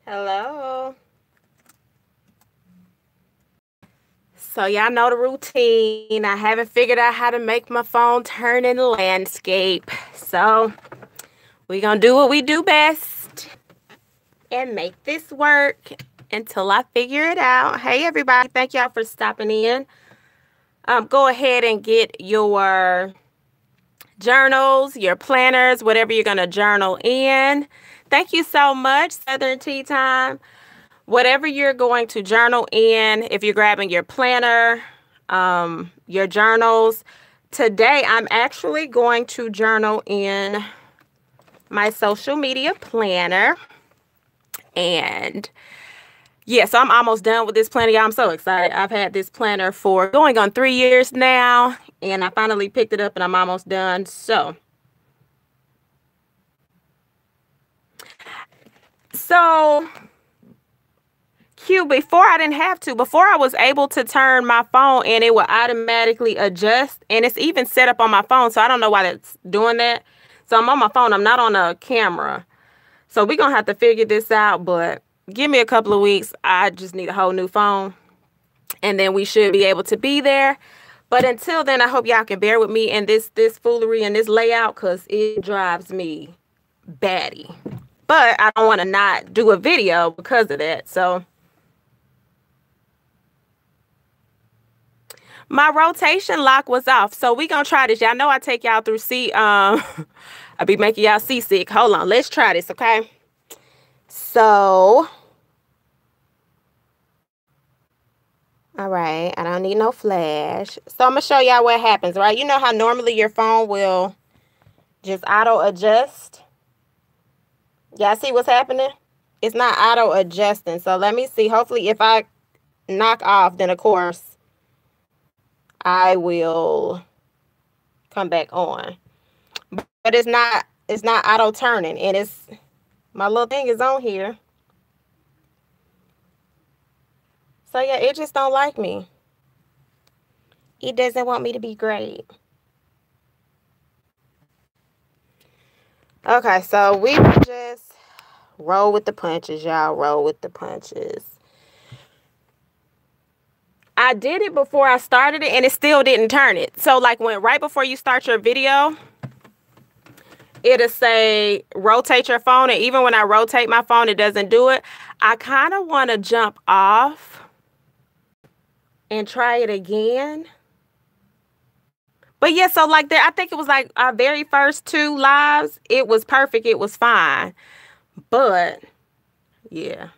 Hello. So y'all know the routine. I haven't figured out how to make my phone turn in landscape. So we're going to do what we do best and make this work until I figure it out. Hey, everybody. Thank y'all for stopping in. Go ahead and get your journals, your planners, whatever you're going to journal in. Thank you so much, Southern Tea Time. Whatever you're going to journal in, if you're grabbing your planner, your journals, today I'm actually going to journal in my social media planner. And yeah, so I'm almost done with this planner. Y'all, I'm so excited. I've had this planner for going on 3 years now, and I finally picked it up and I'm almost done. So Q, before I was able to turn my phone and it would automatically adjust, and it's even set up on my phone, so I don't know why that's doing that. So I'm on my phone, I'm not on a camera. So we're gonna have to figure this out, but give me a couple of weeks. I just need a whole new phone, and then we should be able to be there. But until then, I hope y'all can bear with me and this foolery and this layout, because it drives me batty. But I don't want to not do a video because of that. So my rotation lock was off. So we gonna try this. Y'all know I take y'all through I be making y'all seasick. Hold on, let's try this, okay? So, all right, I don't need no flash. So I'm gonna show y'all what happens, right? You know how normally your phone will just auto adjust? Y'all see what's happening? It's not auto adjusting. So let me see. Hopefully if I knock off, then of course I will come back on. But it's not auto turning, and my little thing is on here. So yeah, it just don't like me. It doesn't want me to be great. Okay, so we just roll with the punches, y'all. Roll with the punches. I did it before I started it, and it still didn't turn it. So like right before you start your video, it'll say rotate your phone, and even when I rotate my phone, it doesn't do it. I kind of want to jump off and try it again. But yeah, so like I think it was like our very first 2 lives, it was perfect, it was fine. But yeah,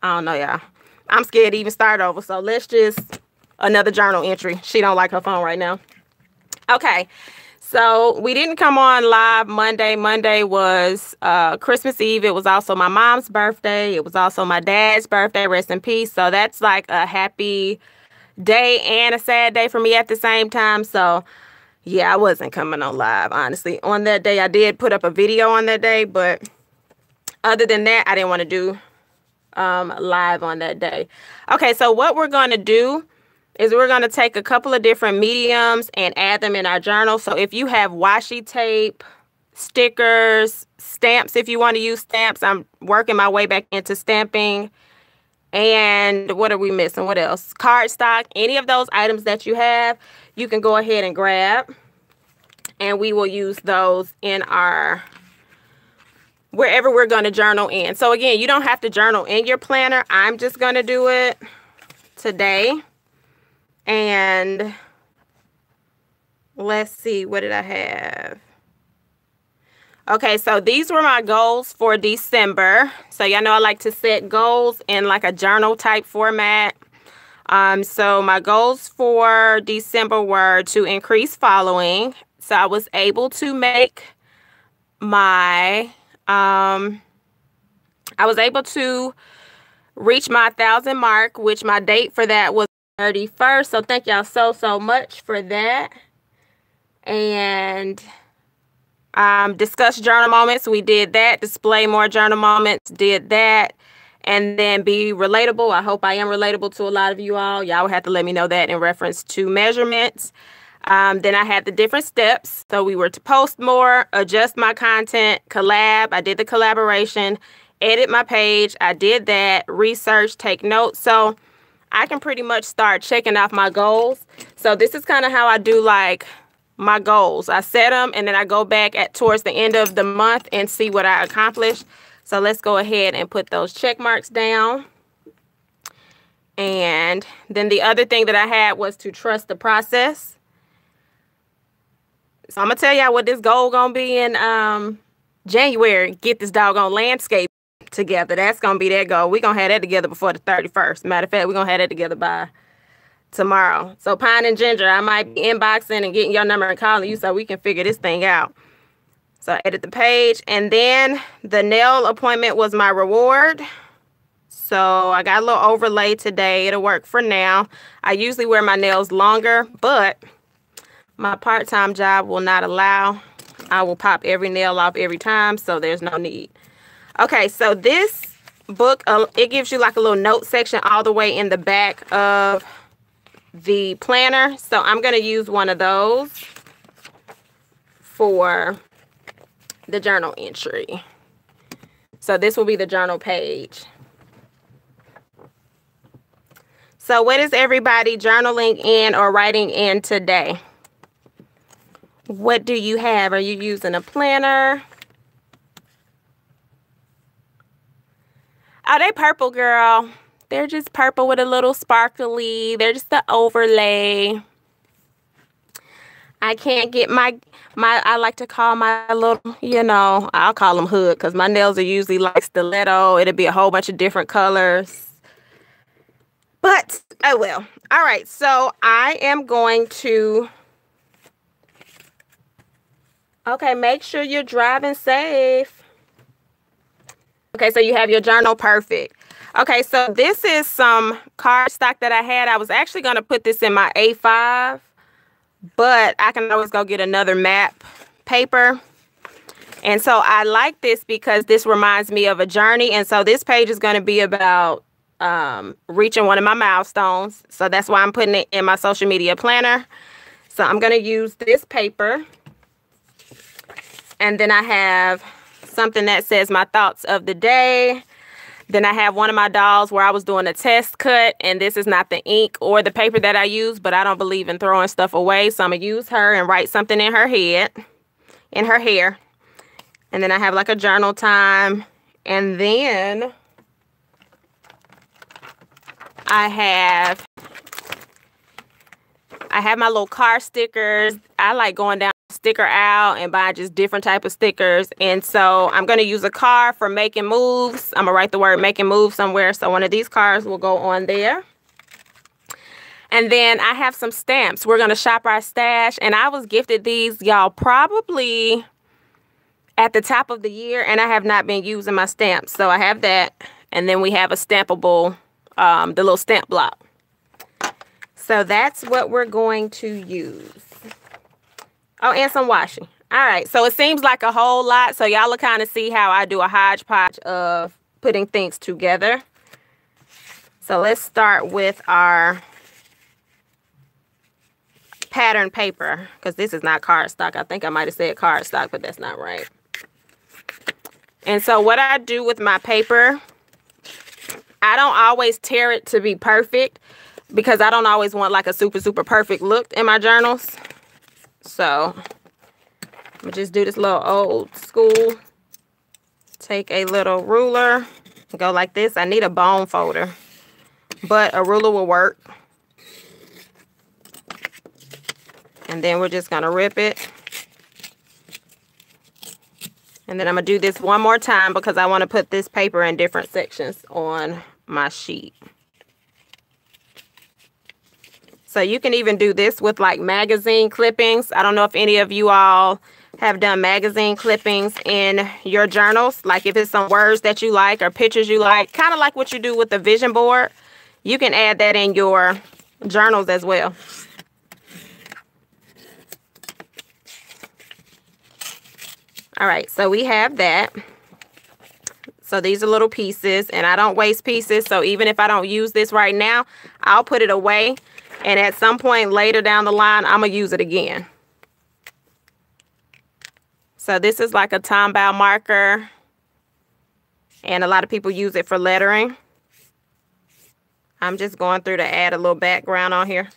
I don't know, y'all. I'm scared to even start over, so let's just another journal entry. She don't like her phone right now. Okay. So we didn't come on live Monday. Monday was Christmas Eve. It was also my mom's birthday. It was also my dad's birthday. Rest in peace. So that's like a happy day and a sad day for me at the same time. So yeah, I wasn't coming on live, honestly. On that day, I did put up a video on that day, but other than that, I didn't want to do live on that day. Okay, so what we're going to do is we're going to take a couple of different mediums and add them in our journal. So if you have washi tape, stickers, stamps, if you want to use stamps, I'm working my way back into stamping. And what are we missing? What else? Cardstock. Any of those items that you have, you can go ahead and grab. And we will use those in our wherever we're going to journal in. So again, you don't have to journal in your planner. I'm just going to do it today. And let's see, what did I have? Okay, so these were my goals for December. So y'all know I like to set goals in like a journal type format. So my goals for December were to increase following. So I was able to make my I was able to reach my 1,000 mark, which my date for that was 31st. So thank y'all so much for that. And discuss journal moments, we did that. Display more journal moments, did that. And then be relatable. I hope I am relatable to a lot of you all. Y'all will have to let me know that in reference to measurements. Then I had the different steps. So we were to post more, adjust my content, collab. I did the collaboration, edit my page. I did that, research, take notes. So I can pretty much start checking off my goals. So this is kind of how I do like my goals. I set them and then I go back towards the end of the month and see what I accomplished. So let's go ahead and put those check marks down. And then the other thing that I had was to trust the process. So I'm going to tell y'all what this goal going to be in January. Get this doggone landscape together. That's going to be that goal. We're going to have that together before the 31st. Matter of fact, we're going to have that together by tomorrow. So Pine and Ginger, I might be inboxing and getting your number and calling you so we can figure this thing out. So I edit the page. And then the nail appointment was my reward. So I got a little overlay today. It'll work for now. I usually wear my nails longer, but my part-time job will not allow. I will pop every nail off every time, so there's no need. Okay, so this book, it gives you like a little note section all the way in the back of the planner. So I'm going to use one of those for the journal entry. So this will be the journal page. So what is everybody journaling in or writing in today? What do you have? Are you using a planner? Oh, they purple, girl. They're just purple with a little sparkly. They're just the overlay. I can't get my I like to call my little, you know, I'll call them hood because my nails are usually like stiletto. It'll be a whole bunch of different colors. But, oh well. All right, so I am going to... Okay, make sure you're driving safe. Okay, so you have your journal perfect. Okay, so this is some cardstock that I had. I was actually going to put this in my A5, but I can always go get another map paper. And so I like this because this reminds me of a journey. And so this page is going to be about reaching one of my milestones. So that's why I'm putting it in my social media planner. So I'm going to use this paper. And then I have something that says my thoughts of the day. Then I have one of my dolls where I was doing a test cut. And this is not the ink or the paper that I use, but I don't believe in throwing stuff away. So I'm going to use her and write something in her head, in her hair. And then I have like a journal time. And then I have my little car stickers. I like going down sticker out and buying just different type of stickers. And so I'm going to use a car for making moves. I'm going to write the word making moves somewhere. So one of these cars will go on there. And then I have some stamps. We're going to shop our stash. And I was gifted these, y'all, probably at the top of the year. And I have not been using my stamps. So I have that. And then we have a stampable, the little stamp block. So that's what we're going to use. Oh, and some washing. All right. So it seems like a whole lot. So y'all will kind of see how I do a hodgepodge of putting things together. So let's start with our pattern paper, because this is not cardstock. I think I might have said cardstock, but that's not right. And so what I do with my paper, I don't always tear it to be perfect because I don't always want like a super, super perfect look in my journals. So I'm going to just do this little old school. Take a little ruler, go like this. I need a bone folder, but a ruler will work. And then we're just going to rip it. And then I'm going to do this one more time because I want to put this paper in different sections on my sheet. So you can even do this with like magazine clippings. I don't know if any of you all have done magazine clippings in your journals. Like if it's some words that you like or pictures you like, kind of like what you do with the vision board, you can add that in your journals as well. All right, so we have that. So these are little pieces, and I don't waste pieces. So even if I don't use this right now, I'll put it away. And at some point later down the line, I'm going to use it again. So this is like a time-bound marker. And a lot of people use it for lettering. I'm just going through to add a little background on here.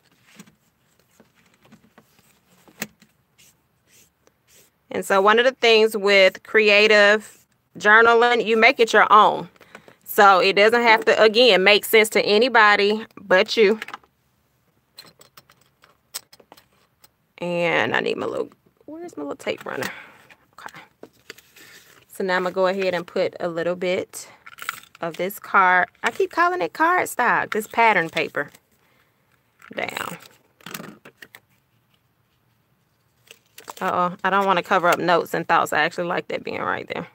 And so one of the things with creative journaling, you make it your own. So it doesn't have to, again, make sense to anybody but you. And I need my little, where's my little tape runner? Okay. So now I'm going to go ahead and put a little bit of this card. I keep calling it cardstock, this pattern paper, down. Uh-oh, I don't want to cover up notes and thoughts. I actually like that being right there.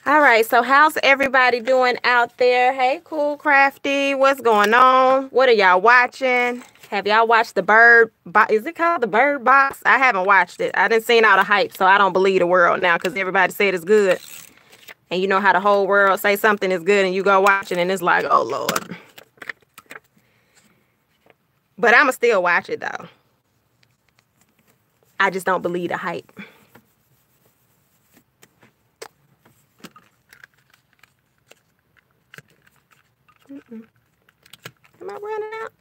All right, so how's everybody doing out there? Hey, Cool Crafty, what's going on? What are y'all watching? Have y'all watched the Bird Box? Is it called the Bird Box? I haven't watched it. I didn't see all the hype, so I don't believe the world now because everybody said it's good. And you know how the whole world say something is good and you go watch it and it's like, oh, Lord. But I'm going to still watch it, though. I just don't believe the hype. Am I running out?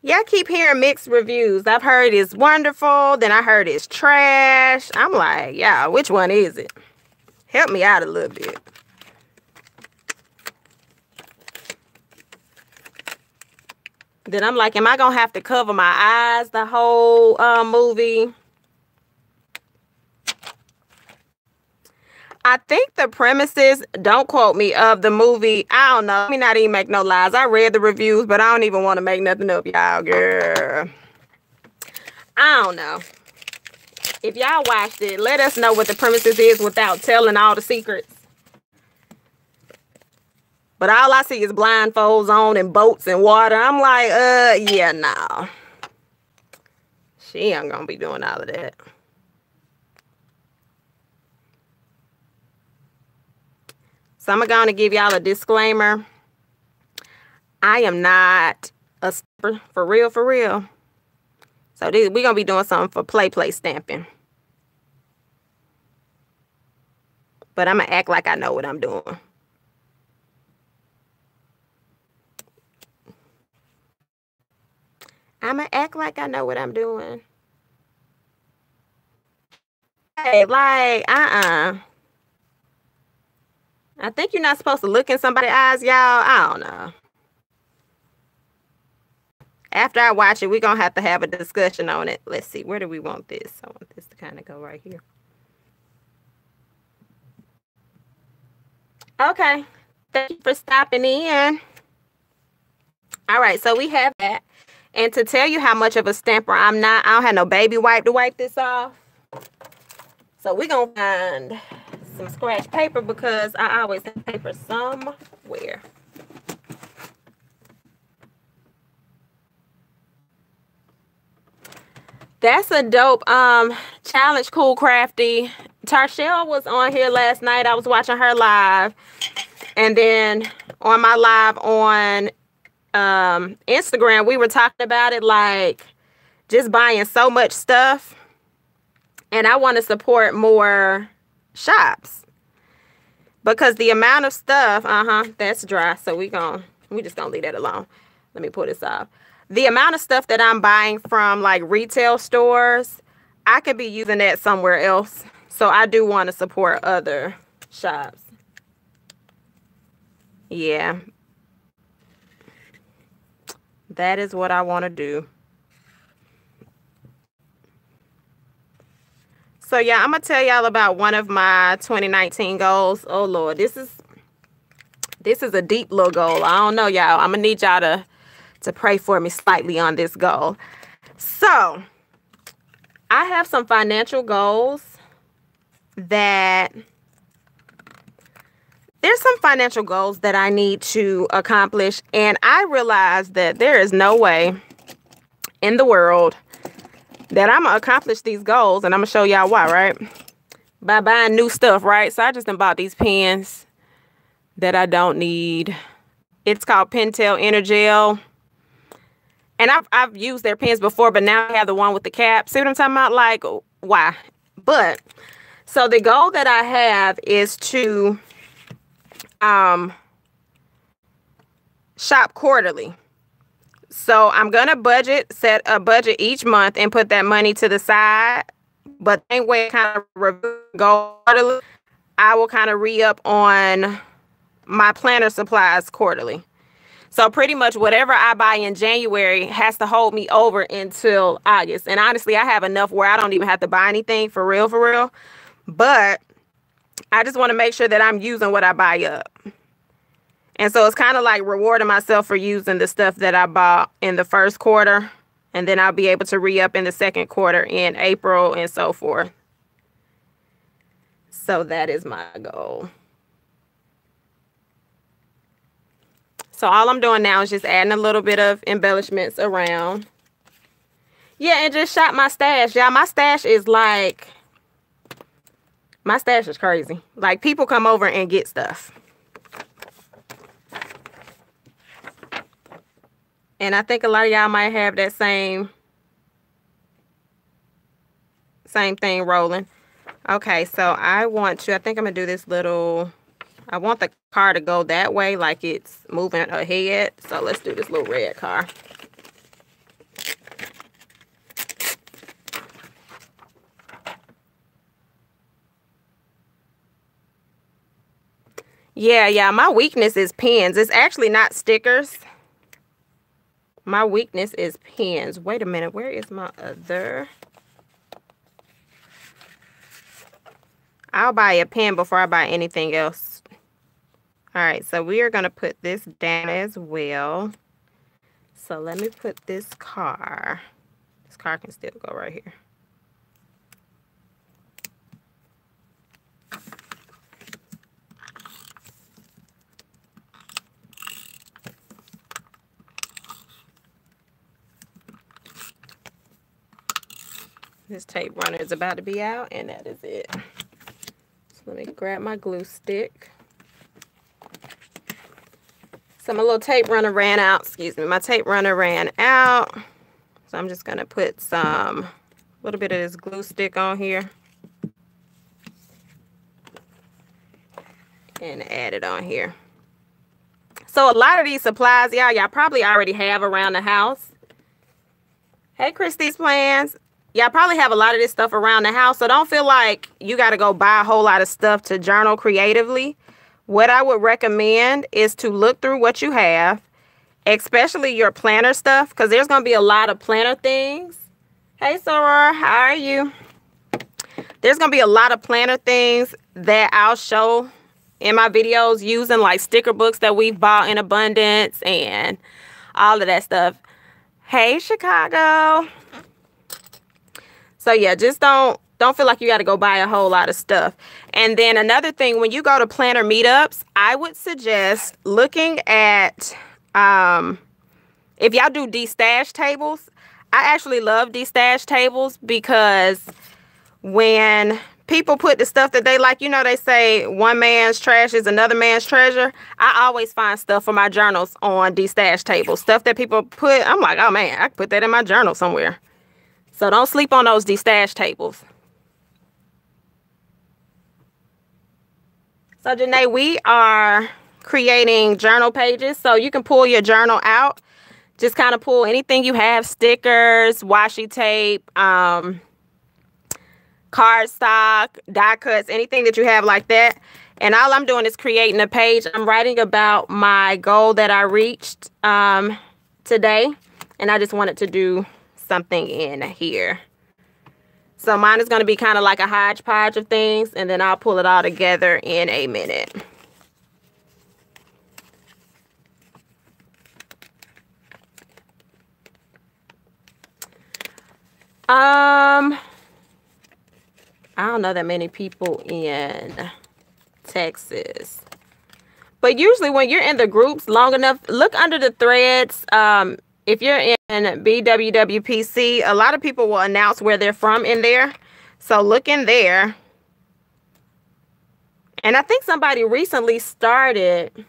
Yeah, I keep hearing mixed reviews. I've heard it's wonderful. Then I heard it's trash. I'm like, yeah, which one is it? Help me out a little bit. Then I'm like, am I going to have to cover my eyes the whole movie? I think the premises, don't quote me, of the movie, I don't know. Let me not even make no lies. I read the reviews, but I don't even want to make nothing up, y'all, girl. I don't know. If y'all watched it, let us know what the premises is without telling all the secrets. But all I see is blindfolds on and boats and water. I'm like, yeah, no. She ain't gonna be doing all of that. So I'm going to give y'all a disclaimer. I am not a stamper, for real, for real. So we're going to be doing something for play stamping. But I'm going to act like I know what I'm doing. I'm going to act like I know what I'm doing. Hey, like, I think you're not supposed to look in somebody's eyes, y'all. I don't know. After I watch it, we're going to have a discussion on it. Let's see. Where do we want this? I want this to kind of go right here. Okay. Thank you for stopping in. All right. So we have that. And to tell you how much of a stamper I'm not, I don't have no baby wipe to wipe this off. So we're going to find some scratch paper because I always have paper somewhere. That's a dope challenge, Cool Crafty. Tarshelle was on here last night. I was watching her live. And then on my live on Instagram, we were talking about it, like just buying so much stuff. And I want to support more shops because the amount of stuff, that's dry. So we just gonna leave that alone. Let me pull this off. The amount of stuff that I'm buying from like retail stores, I could be using that somewhere else. So I do want to support other shops. Yeah. That is what I want to do. So yeah, I'm going to tell y'all about one of my 2019 goals. Oh Lord, this is a deep little goal. I don't know, y'all. I'm going to need y'all to pray for me slightly on this goal. So I have some financial goals that there's some financial goals that I need to accomplish. And I realize that there is no way in the world that I'm going to accomplish these goals. And I'm going to show y'all why, right? By buying new stuff, right? So I just done bought these pens that I don't need. It's called Pentel Energel. And I've used their pens before, but now I have the one with the cap. See what I'm talking about? Like, why? But so the goal that I have is to shop quarterly. So I'm gonna set a budget each month and put that money to the side. But the same way I kind of go quarterly, I will kind of re-up on my planner supplies quarterly. So pretty much whatever I buy in January has to hold me over until August. And honestly, I have enough where I don't even have to buy anything for real, for real. But I just want to make sure that I'm using what I buy up. And so it's kind of like rewarding myself for using the stuff that I bought in the first quarter. And then I'll be able to re-up in the second quarter in April and so forth. So that is my goal. So all I'm doing now is just adding a little bit of embellishments around. Yeah, and just shop my stash. Yeah, my stash is crazy. Like, people come over and get stuff. And I think a lot of y'all might have that same thing rolling. Okay, so I think I'm going to do this little, I want the car to go that way, like it's moving ahead. So let's do this little red car. Yeah, my weakness is pens. It's actually not stickers. My weakness is pens. Wait a minute, where is my other? I'll buy a pen before I buy anything else. All right, so we are going to put this down as well. So let me put this car. This car can still go right here. This tape runner is about to be out, and that is it. So let me grab my glue stick. So my little tape runner ran out. Excuse me, my tape runner ran out. So I'm just going to put a little bit of this glue stick on here. And add it on here. So a lot of these supplies, y'all probably already have around the house. Hey, Christy's Plans. Y'all probably have a lot of this stuff around the house, so don't feel like you got to go buy a whole lot of stuff to journal creatively. What I would recommend is to look through what you have, especially your planner stuff, because there's going to be a lot of planner things. Hey, Soror, how are you? There's going to be a lot of planner things that I'll show in my videos using, like sticker books that we've bought in abundance and all of that stuff. Hey, Chicago. So yeah, just don't feel like you got to go buy a whole lot of stuff. And then another thing, when you go to planner meetups, I would suggest looking at, if y'all do de-stash tables. I actually love de-stash tables because when people put the stuff that they like, they say one man's trash is another man's treasure. I always find stuff for my journals on de-stash tables. Stuff that people put, I'm like, oh man, I can put that in my journal somewhere. So don't sleep on those de-stash tables. So Janae, we are creating journal pages. So you can pull your journal out. Just kind of pull anything you have, stickers, washi tape, cardstock, die cuts, anything that you have like that. And all I'm doing is creating a page. I'm writing about my goal that I reached today. And I just wanted to do something in here. So mine is going to be kind of like a hodgepodge of things, and then I'll pull it all together in a minute. I don't know that many people in Texas. But usually when you're in the groups long enough, look under the threads. If you're in BWWPC, a lot of people will announce where they're from in there. So look in there. And I think somebody recently started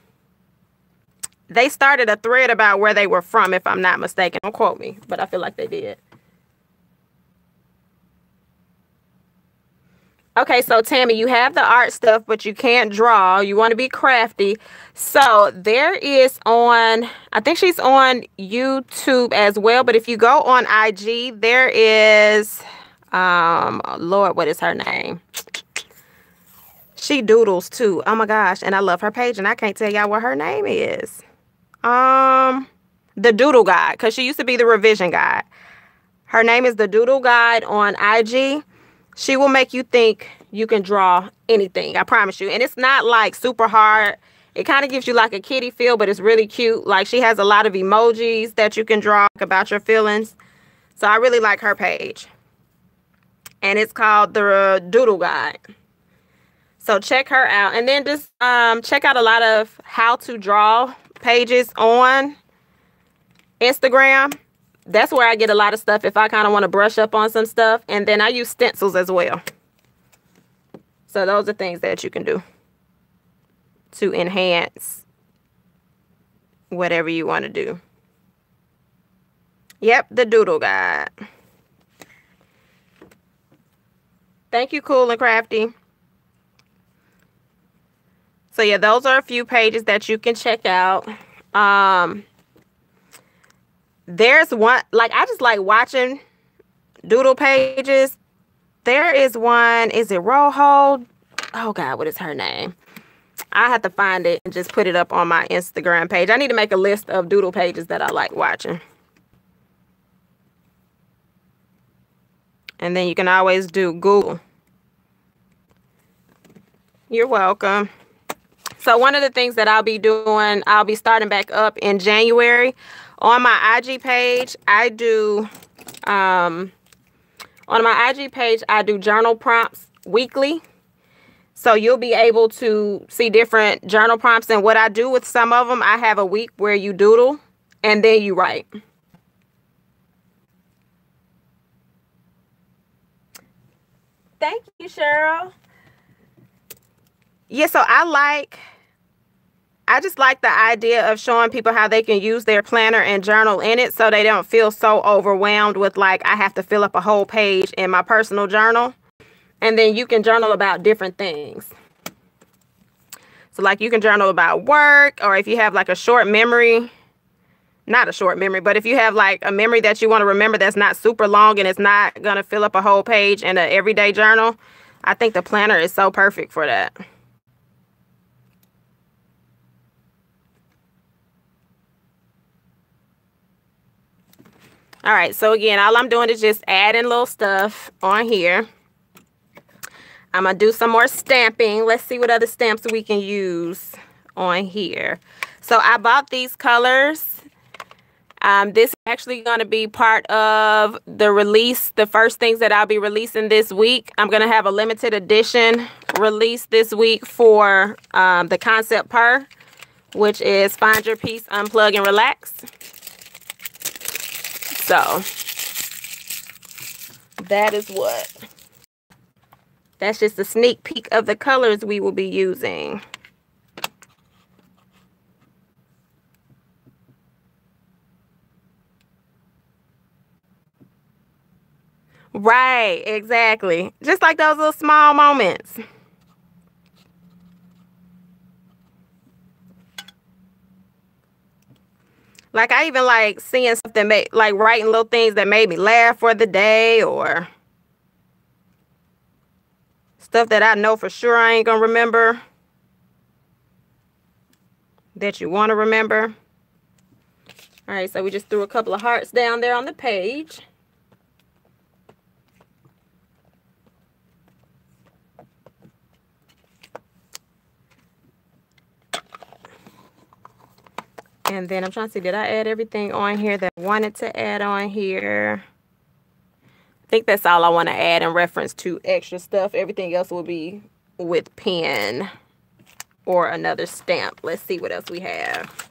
They started a thread about where they were from, if I'm not mistaken. Don't quote me, but I feel like they did. Okay, so Tammy, you have the art stuff, but you can't draw. You want to be crafty. So there is on, I think she's on YouTube as well. But if you go on IG, there is, Lord, what is her name? She doodles too. Oh my gosh, and I love her page, and I can't tell y'all what her name is. The Doodle Guide, because she used to be the Revision Guide. Her name is the Doodle Guide on IG. She will make you think you can draw anything, I promise you. And it's not like super hard. It kind of gives you like a kitty feel, but it's really cute. Like she has a lot of emojis that you can draw about your feelings. So I really like her page. And it's called the Doodle Guide. So check her out. And then just check out a lot of how to draw pages on Instagram. That's where I get a lot of stuff if I kind of want to brush up on some stuff. And then I use stencils as well. So those are things that you can do to enhance whatever you want to do. Yep, the Doodle Guide. Thank you, Cool and Crafty. So yeah, those are a few pages that you can check out. There's one, like, I just like watching doodle pages. There is one, is it Rojo? Oh God, what is her name? I have to find it and just put it up on my Instagram page. I need to make a list of doodle pages that I like watching. And then you can always do Google. You're welcome. So one of the things that I'll be doing, I'll be starting back up in January. On my IG page, I do, on my IG page, I do journal prompts weekly. So you'll be able to see different journal prompts. And what I do with some of them, I have a week where you doodle and then you write. Thank you, Cheryl. Yeah, so I just like the idea of showing people how they can use their planner and journal in it so they don't feel so overwhelmed with like, I have to fill up a whole page in my personal journal. And then you can journal about different things. So like you can journal about work, or if you have like a short memory, not a short memory, but if you have like a memory that you want to remember that's not super long and it's not going to fill up a whole page in an everyday journal, I think the planner is so perfect for that. All right, so again, all I'm doing is just adding little stuff on here. I'm going to do some more stamping. Let's see what other stamps we can use on here. So I bought these colors. This is actually going to be part of the release, the first things that I'll be releasing this week. I'm going to have a limited edition release this week for the Concept Per, which is Find Your Peace, Unplug, and Relax. So that is what. That's just a sneak peek of the colors we will be using. Right, exactly. Just like those little small moments. Like I even like seeing stuff that made, like writing little things that made me laugh for the day, or stuff that I know for sure I ain't gonna remember that you want to remember. All right, so we just threw a couple of hearts down there on the page. And then I'm trying to see, did I add everything on here that I wanted to add on here? I think that's all I want to add in reference to extra stuff. Everything else will be with pen or another stamp. Let's see what else we have.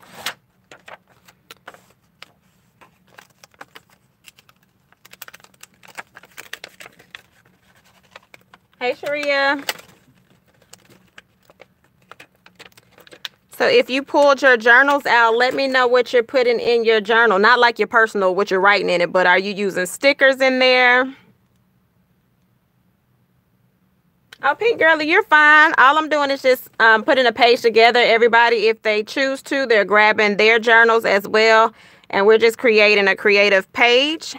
Hey, Sharia. So if you pulled your journals out, let me know what you're putting in your journal. Not like your personal, what you're writing in it, but are you using stickers in there? Oh, Pink Girlie, you're fine. All I'm doing is just putting a page together. Everybody, if they choose to, they're grabbing their journals as well. And we're just creating a creative page.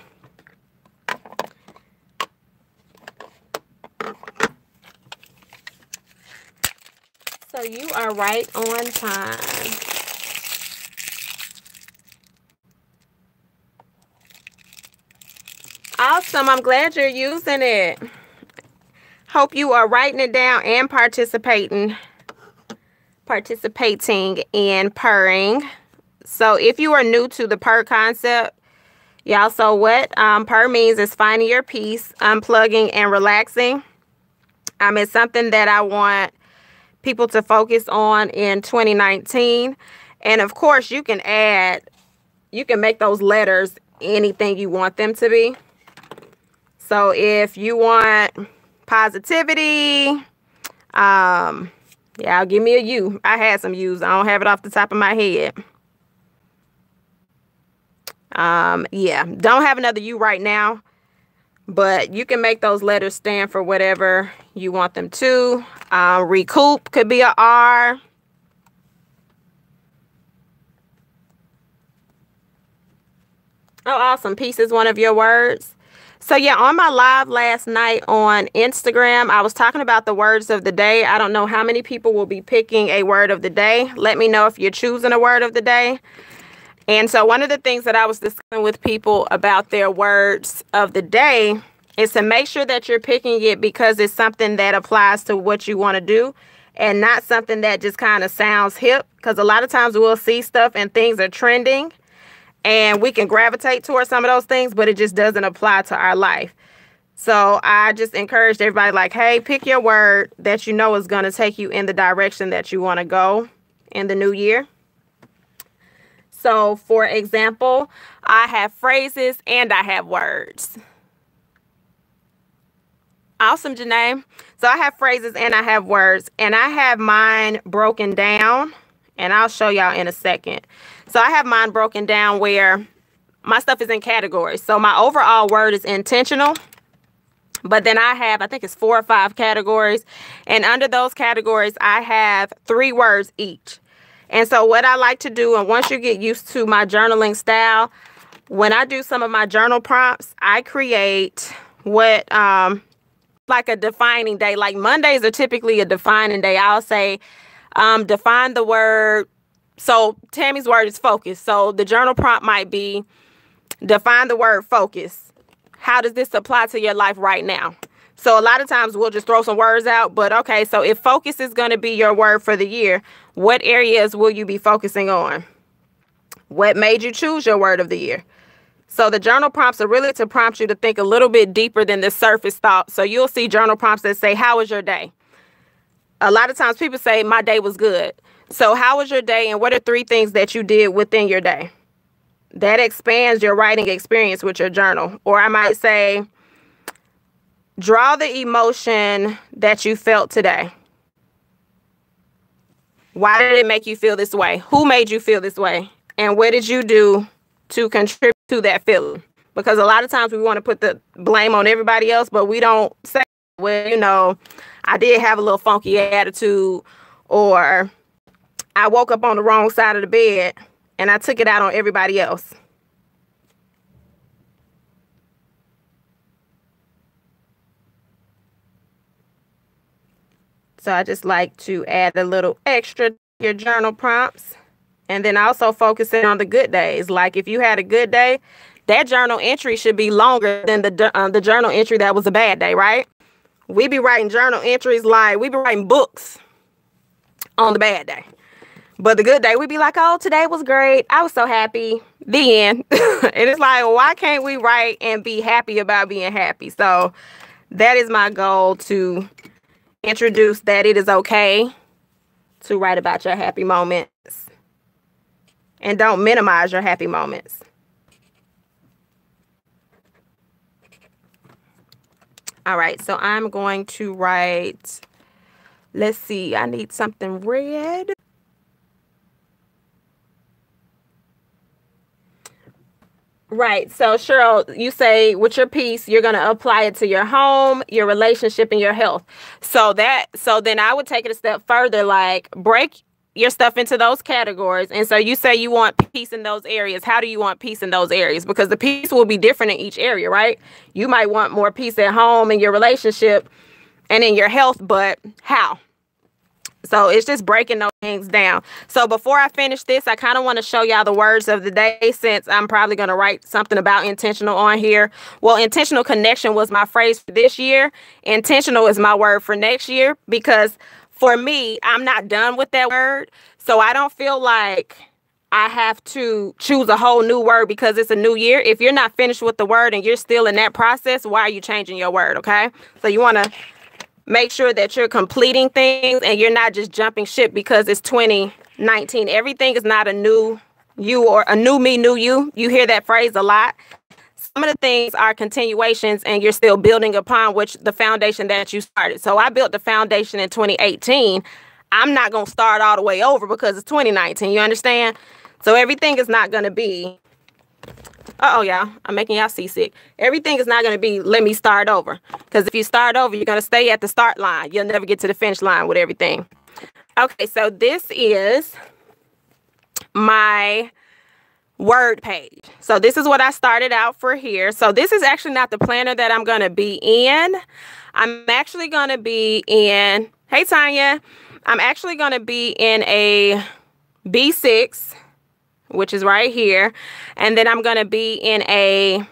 So you are right on time. Awesome. I'm glad you're using it. Hope you are writing it down and participating in purring. So if you are new to the purr concept, y'all, so what purr means is finding your peace, unplugging, and relaxing. It's something that I want people to focus on in 2019. And of course, you can make those letters anything you want them to be. So if you want positivity, yeah, give me a U. I had some U's. I don't have it off the top of my head. Yeah, don't have another U right now, but you can make those letters stand for whatever you want them to. Recoup could be a R. Oh, awesome. Peace is one of your words. So yeah, on my live last night on Instagram, I was talking about the words of the day. I don't know how many people will be picking a word of the day. Let me know if you're choosing a word of the day. And so one of the things that I was discussing with people about their words of the day is to make sure that you're picking it because it's something that applies to what you want to do and not something that just kind of sounds hip. Because a lot of times we'll see stuff and things are trending and we can gravitate towards some of those things, but it just doesn't apply to our life. So I just encouraged everybody like, hey, pick your word that you know is going to take you in the direction that you want to go in the new year. So, for example, I have phrases and I have words. Awesome, Janae. So I have phrases and I have words, and I have mine broken down, and I'll show y'all in a second. So I have mine broken down where my stuff is in categories. So my overall word is intentional, but then I think it's 4 or 5 categories, and under those categories, I have 3 words each. And so what I like to do, and once you get used to my journaling style, when I do some of my journal prompts, I create what like a defining day. Like Mondays are typically a defining day. I'll say define the word. So Tammy's word is focus. So the journal prompt might be define the word focus. How does this apply to your life right now? So a lot of times we'll just throw some words out. But okay, so if focus is going to be your word for the year, what areas will you be focusing on? What made you choose your word of the year? So the journal prompts are really to prompt you to think a little bit deeper than the surface thought. So you'll see journal prompts that say, how was your day? A lot of times people say, my day was good. So how was your day, and what are 3 things that you did within your day? That expands your writing experience with your journal. Or I might say, draw the emotion that you felt today. Why did it make you feel this way? Who made you feel this way? And what did you do to contribute to that feeling? Because a lot of times we want to put the blame on everybody else, but we don't say, well, you know, I did have a little funky attitude, or I woke up on the wrong side of the bed and I took it out on everybody else. So I just like to add a little extra to your journal prompts. And then also focusing on the good days. Like if you had a good day, that journal entry should be longer than the journal entry that was a bad day, right? We be writing journal entries like we be writing books on the bad day. But the good day, we be like, oh, today was great. I was so happy. The end. And it's like, why can't we write and be happy about being happy? So that is my goal, to introduce that it is okay to write about your happy moments. And don't minimize your happy moments. All right, so I'm going to write, let's see, I need something red. Right. So, Cheryl, you say with your piece, you're going to apply it to your home, your relationship, and your health. So then I would take it a step further, like break your stuff into those categories. And so you say you want peace in those areas. How do you want peace in those areas? Because the peace will be different in each area, right? You might want more peace at home, in your relationship, and in your health, but how? So it's just breaking those things down. So before I finish this, I kind of want to show y'all the words of the day, since I'm probably going to write something about intentional on here. Well, intentional connection was my phrase for this year. Intentional is my word for next year, because for me, I'm not done with that word. So I don't feel like I have to choose a whole new word because it's a new year. If you're not finished with the word and you're still in that process, why are you changing your word? Okay. So you want to make sure that you're completing things and you're not just jumping ship because it's 2019. Everything is not a new you or a new me, new you. You hear that phrase a lot. Some of the things are continuations and you're still building upon the foundation that you started. So I built the foundation in 2018. I'm not going to start all the way over because it's 2019. You understand? So everything is not going to be, y'all, I'm making y'all seasick. Everything is not going to be, let me start over. Because if you start over, you're going to stay at the start line. You'll never get to the finish line with everything. Okay, so this is my word page. So this is what I started out for here. So this is actually not the planner that I'm going to be in. I'm actually going to be in, hey, Tanya. I'm actually going to be in a B6, which is right here. And then I'm going to be in a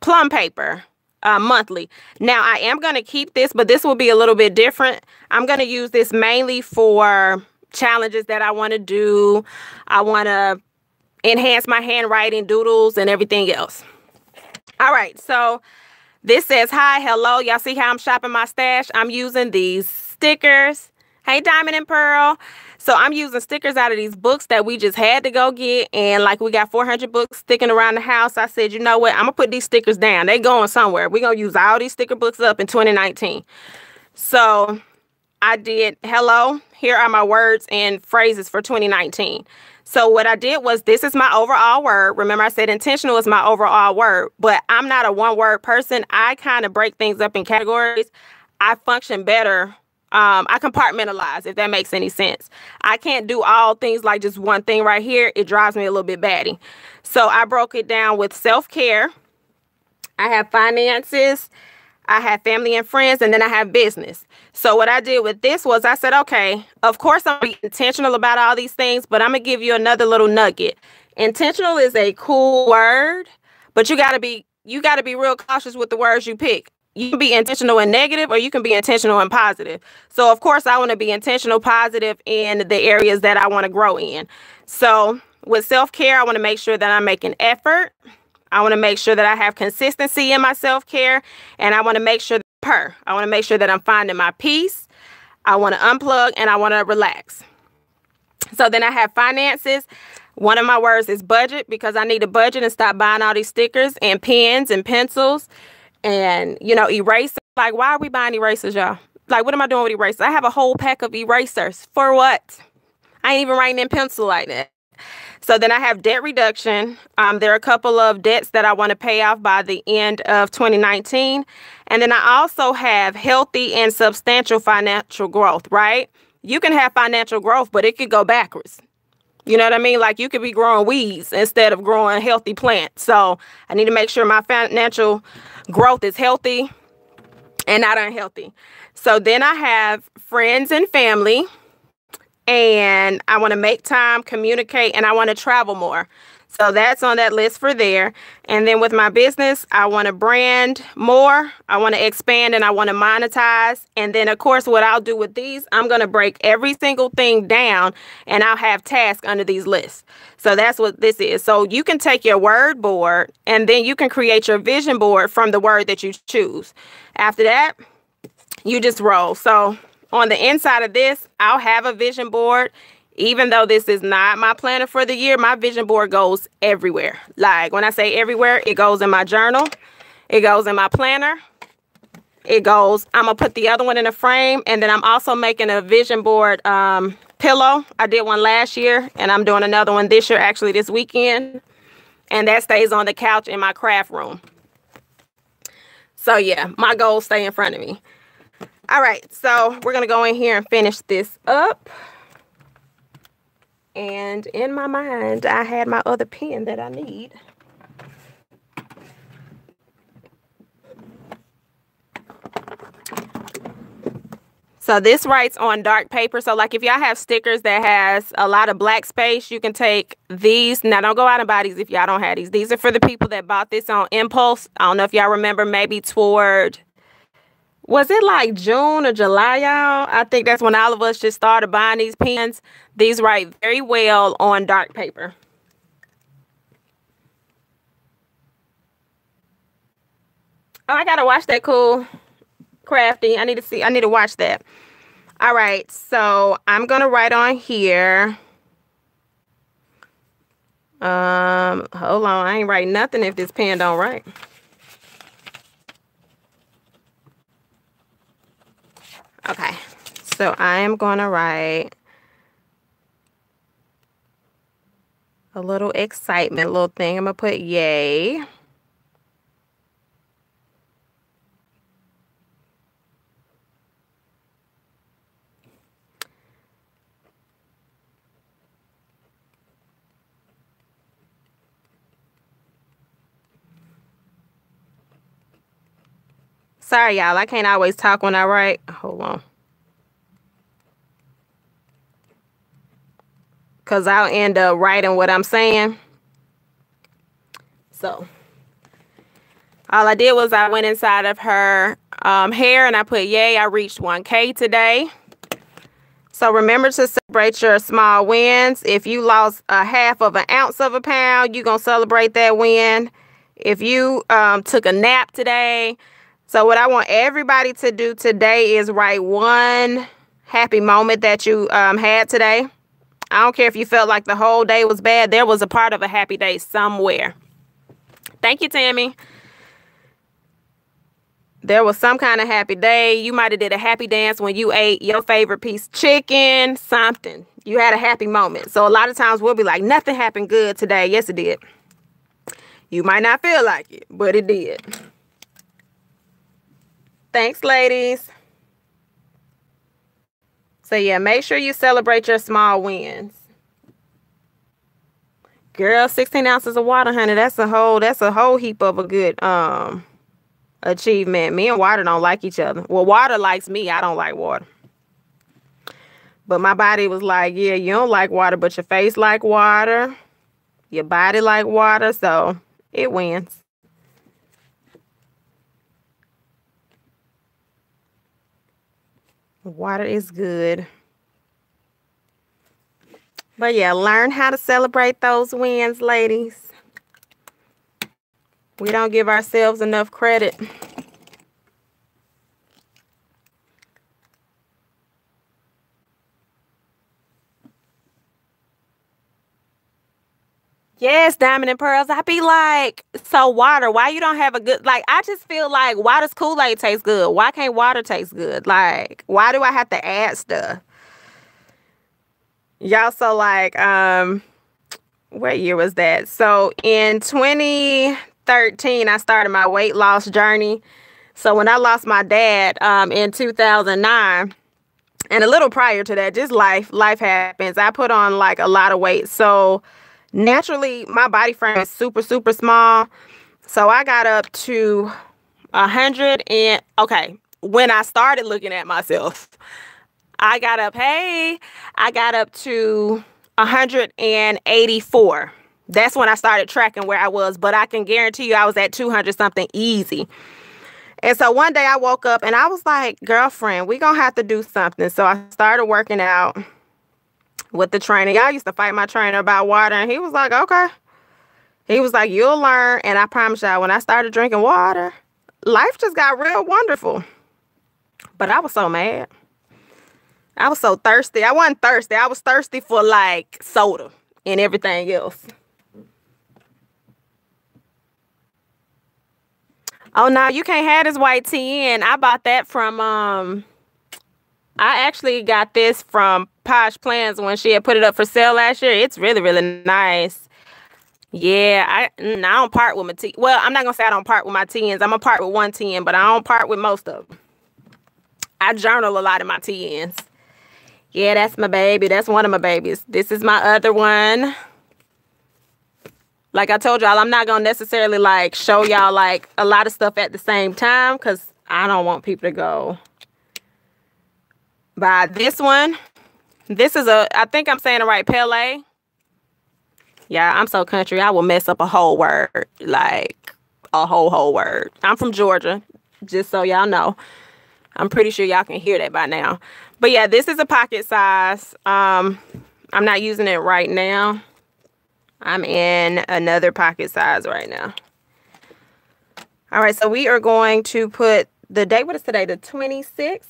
plum paper monthly. Now, I am going to keep this, but this will be a little bit different. I'm going to use this mainly for challenges that I want to do. I want to enhance my handwriting, doodles, and everything else. All right, so this says, hi, hello. Y'all see how I'm shopping my stash? I'm using these stickers. Hey, Diamond and Pearl. So I'm using stickers out of these books that we just had to go get. And like we got 400 books sticking around the house. I said, you know what? I'm going to put these stickers down. They going somewhere. We're going to use all these sticker books up in 2019. So I did, hello, here are my words and phrases for 2019. So what I did was, this is my overall word. Remember, I said intentional is my overall word, but I'm not a one word person. I kind of break things up in categories. I function better. I compartmentalize, if that makes any sense. I can't do all things like just one thing right here. It drives me a little bit batty. So I broke it down with self-care. I have finances. I have family and friends, and then I have business. So what I did with this was I said, okay, of course I'm going to be intentional about all these things, but I'm going to give you another little nugget. Intentional is a cool word, but you got to be real cautious with the words you pick. You can be intentional and negative, or you can be intentional and positive. So, of course, I want to be intentional, positive in the areas that I want to grow in. So with self-care, I want to make sure that I make an effort. I want to make sure that I have consistency in my self-care. And I want to make sure that I'm finding my peace. I want to unplug and I want to relax. So then I have finances. One of my words is budget, because I need a budget and stop buying all these stickers and pens and pencils. And, you know, erasers. Like, why are we buying erasers, y'all? Like, what am I doing with erasers? I have a whole pack of erasers. For what? I ain't even writing in pencil like that. So then I have debt reduction. There are a couple of debts that I want to pay off by the end of 2019. And then I also have healthy and substantial financial growth, right? You can have financial growth, but it could go backwards. You know what I mean? Like, you could be growing weeds instead of growing healthy plants. So I need to make sure my financial growth is healthy and not unhealthy. So then I have friends and family, and I want to make time, communicate, and I want to travel more. So that's on that list for there. And then with my business, I want to brand more. I want to expand, and I want to monetize. And then, of course, what I'll do with these, I'm going to break every single thing down, and I'll have tasks under these lists. So that's what this is. So you can take your word board, and then you can create your vision board from the word that you choose. After that, you just roll. So on the inside of this, I'll have a vision board. Even though this is not my planner for the year, my vision board goes everywhere. Like, when I say everywhere, it goes in my journal. It goes in my planner. It goes, I'm going to put the other one in a frame. And then I'm also making a vision board pillow. I did one last year, and I'm doing another one this year, actually this weekend. And that stays on the couch in my craft room. So yeah, my goals stay in front of me. All right, so we're going to go in here and finish this up. And in my mind, I had my other pen that I need. So this writes on dark paper. So like if y'all have stickers that has a lot of black space, you can take these. Now don't go out and buy these if y'all don't have these. These are for the people that bought this on impulse. I don't know if y'all remember, maybe toward, was it like June or July, y'all? I think that's when all of us just started buying these pens. These write very well on dark paper. Oh, I gotta watch that cool crafty. I need to watch that. All right, so I'm gonna write on here. Hold on, I ain't writing nothing if this pen don't write. Okay, so I am gonna write a little excitement, little thing. I'm gonna put yay. Sorry, y'all. I can't always talk when I write. Hold on. Because I'll end up writing what I'm saying. So, all I did was I went inside of her hair and I put, yay, I reached 1K today. So, remember to celebrate your small wins. If you lost a half of an ounce of a pound, you're going to celebrate that win. If you took a nap today. So what I want everybody to do today is write one happy moment that you had today. I don't care if you felt like the whole day was bad. There was a part of a happy day somewhere. Thank you, Tammy. There was some kind of happy day. You might have did a happy dance when you ate your favorite piece of chicken, something. You had a happy moment. So a lot of times we'll be like, nothing happened good today. Yes, it did. You might not feel like it, but it did. Thanks, ladies. So, yeah, make sure you celebrate your small wins. Girl, 16 ounces of water, honey. That's a whole heap of a good achievement. Me and water don't like each other. Well, water likes me. I don't like water. But my body was like, yeah, you don't like water, but your face like water. Your body like water. So, it wins. Water is good. But yeah, learn how to celebrate those wins, ladies. We don't give ourselves enough credit. Yes, Diamond and Pearls. I be like, so water, why you don't have a good, like, I just feel like, why does Kool-Aid taste good? Why can't water taste good? Like, why do I have to add stuff? Y'all, so like, what year was that? So in 2013, I started my weight loss journey. So when I lost my dad in 2009, and a little prior to that, just life happens. I put on like a lot of weight. So naturally, my body frame is super, super small. So I got up to 100 and, okay, when I started looking at myself, I got up to 184. That's when I started tracking where I was, but I can guarantee you I was at 200 something easy. And so one day I woke up and I was like, girlfriend, we gonna have to do something. So I started working out with the trainer. Y'all used to fight my trainer about water, and he was like, okay. He was like, you'll learn. And I promise y'all, when I started drinking water, life just got real wonderful. But I was so mad. I was so thirsty. I wasn't thirsty. I was thirsty for like soda and everything else. Oh, no, you can't have this white tea in. I bought that from, I actually got this from Posh Plans when she had put it up for sale last year. It's really, really nice. Yeah, I don't part with my T. Well, I'm not gonna say I don't part with my TNs. I'm gonna part with one TN, but I don't part with most of them. I journal a lot of my TNs. Yeah, that's my baby. That's one of my babies. This is my other one. Like I told y'all, I'm not gonna necessarily like show y'all like a lot of stuff at the same time because I don't want people to go buy this one. This is I think I'm saying it right, Pele. Yeah, I'm so country. I will mess up a whole word, like a whole word. I'm from Georgia, just so y'all know. I'm pretty sure y'all can hear that by now. But yeah, this is a pocket size. I'm not using it right now. I'm in another pocket size right now. All right, so we are going to put the date. What is today? The 26th?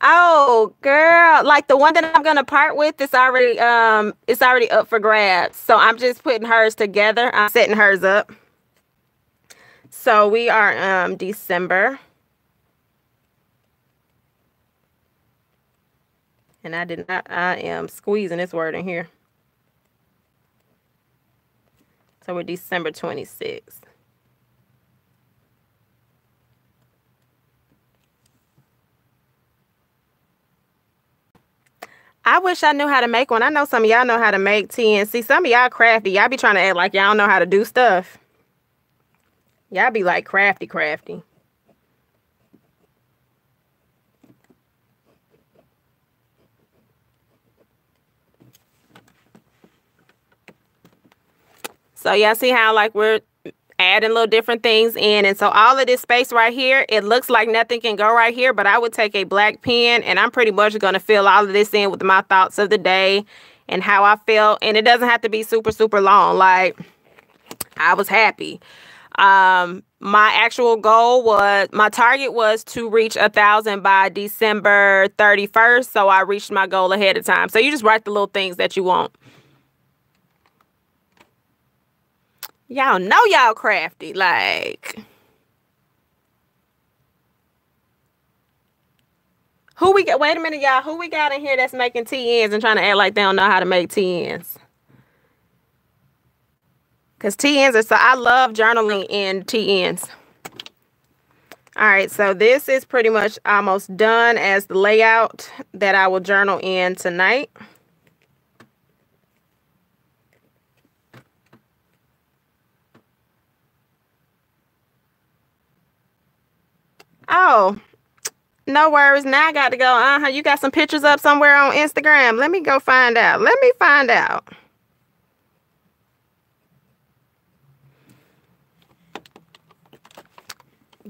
Oh, girl, like the one that I'm gonna part with, it's already up for grabs. So I'm just putting hers together. I'm setting hers up. So we are December. And I am squeezing this word in here. So we're December 26th. I wish I knew how to make one. I know some of y'all know how to make TNC. Some of y'all crafty. Y'all be trying to act like y'all know how to do stuff. Y'all be like crafty. So y'all see how like we're adding little different things in. And so all of this space right here, it looks like nothing can go right here, but I would take a black pen and I'm pretty much going to fill all of this in with my thoughts of the day and how I felt. And it doesn't have to be super, super long. Like, I was happy. My actual goal was, my target was to reach 1,000 by December 31st. So I reached my goal ahead of time. So you just write the little things that you want. Y'all know y'all crafty, like. Who we got? Wait a minute, y'all. Who we got in here that's making TNs and trying to act like they don't know how to make TNs? Because TNs are so, I love journaling in TNs. All right, so this is pretty much almost done as the layout that I will journal in tonight. Oh, no worries. Now I got to go. You got some pictures up somewhere on Instagram. Let me go find out. Let me find out.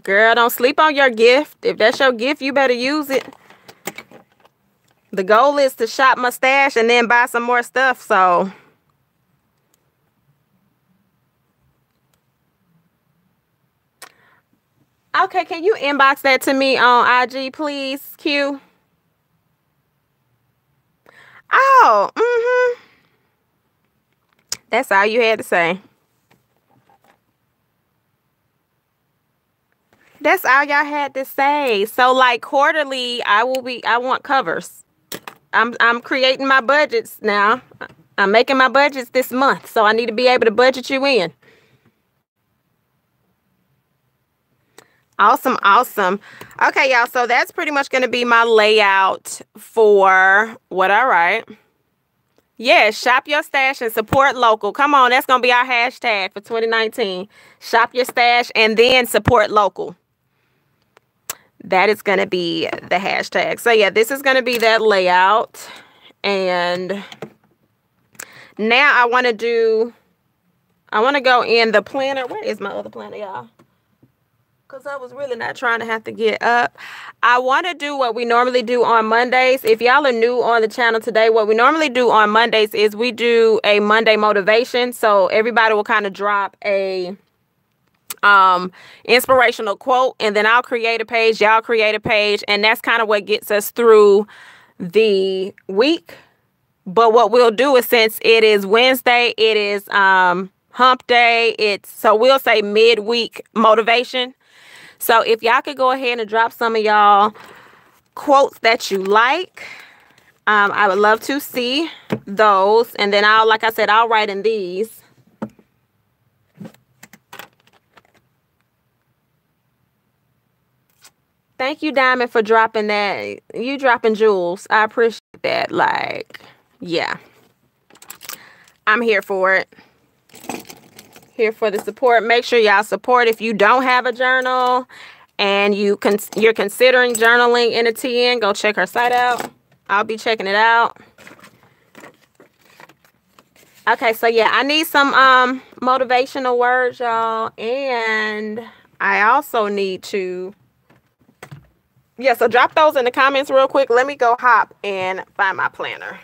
Girl, don't sleep on your gift. If that's your gift, you better use it. The goal is to shop my stash and then buy some more stuff, so. Okay, can you inbox that to me on IG, please, Q? Oh, That's all you had to say. That's all y'all had to say. So like quarterly, I want covers. I'm creating my budgets now. I'm making my budgets this month, so I need to be able to budget you in. Awesome, awesome. Okay, y'all, so that's pretty much going to be my layout for what I write. Yeah, shop your stash and support local. Come on, that's going to be our hashtag for 2019. Shop your stash and then support local. That is going to be the hashtag. So yeah, this is going to be that layout. And now I want to go in the planner. Where is my other planner, y'all? Because I was really not trying to have to get up. I want to do what we normally do on Mondays. If y'all are new on the channel today, what we normally do on Mondays is we do a Monday motivation. So everybody will kind of drop a inspirational quote, and then I'll create a page, y'all create a page, and that's kind of what gets us through the week. But what we'll do is, since it is Wednesday, it is hump day, so we'll say midweek motivation. So if y'all could go ahead and drop some of y'all quotes that you like, I would love to see those. And then like I said, I'll write in these. Thank you, Diamond, for dropping that. You dropping jewels. I appreciate that. Like, yeah. I'm here for it. Here for the support. Make sure y'all support. If you don't have a journal and you're considering journaling in a TN, go check her site out. I'll be checking it out. Okay, so yeah, I need some motivational words, y'all. And I also need to... Yeah, so drop those in the comments real quick. Let me go hop and find my planner.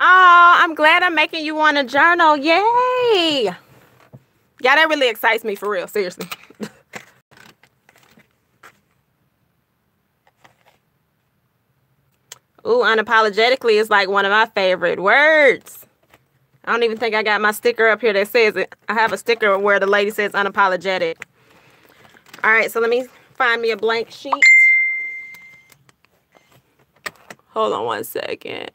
Oh, I'm glad I'm making you want to journal. Yay! Yeah, that really excites me for real. Seriously. Ooh, unapologetically is like one of my favorite words. I don't even think I got my sticker up here that says it. I have a sticker where the lady says unapologetic. All right, so let me find me a blank sheet. Hold on one second.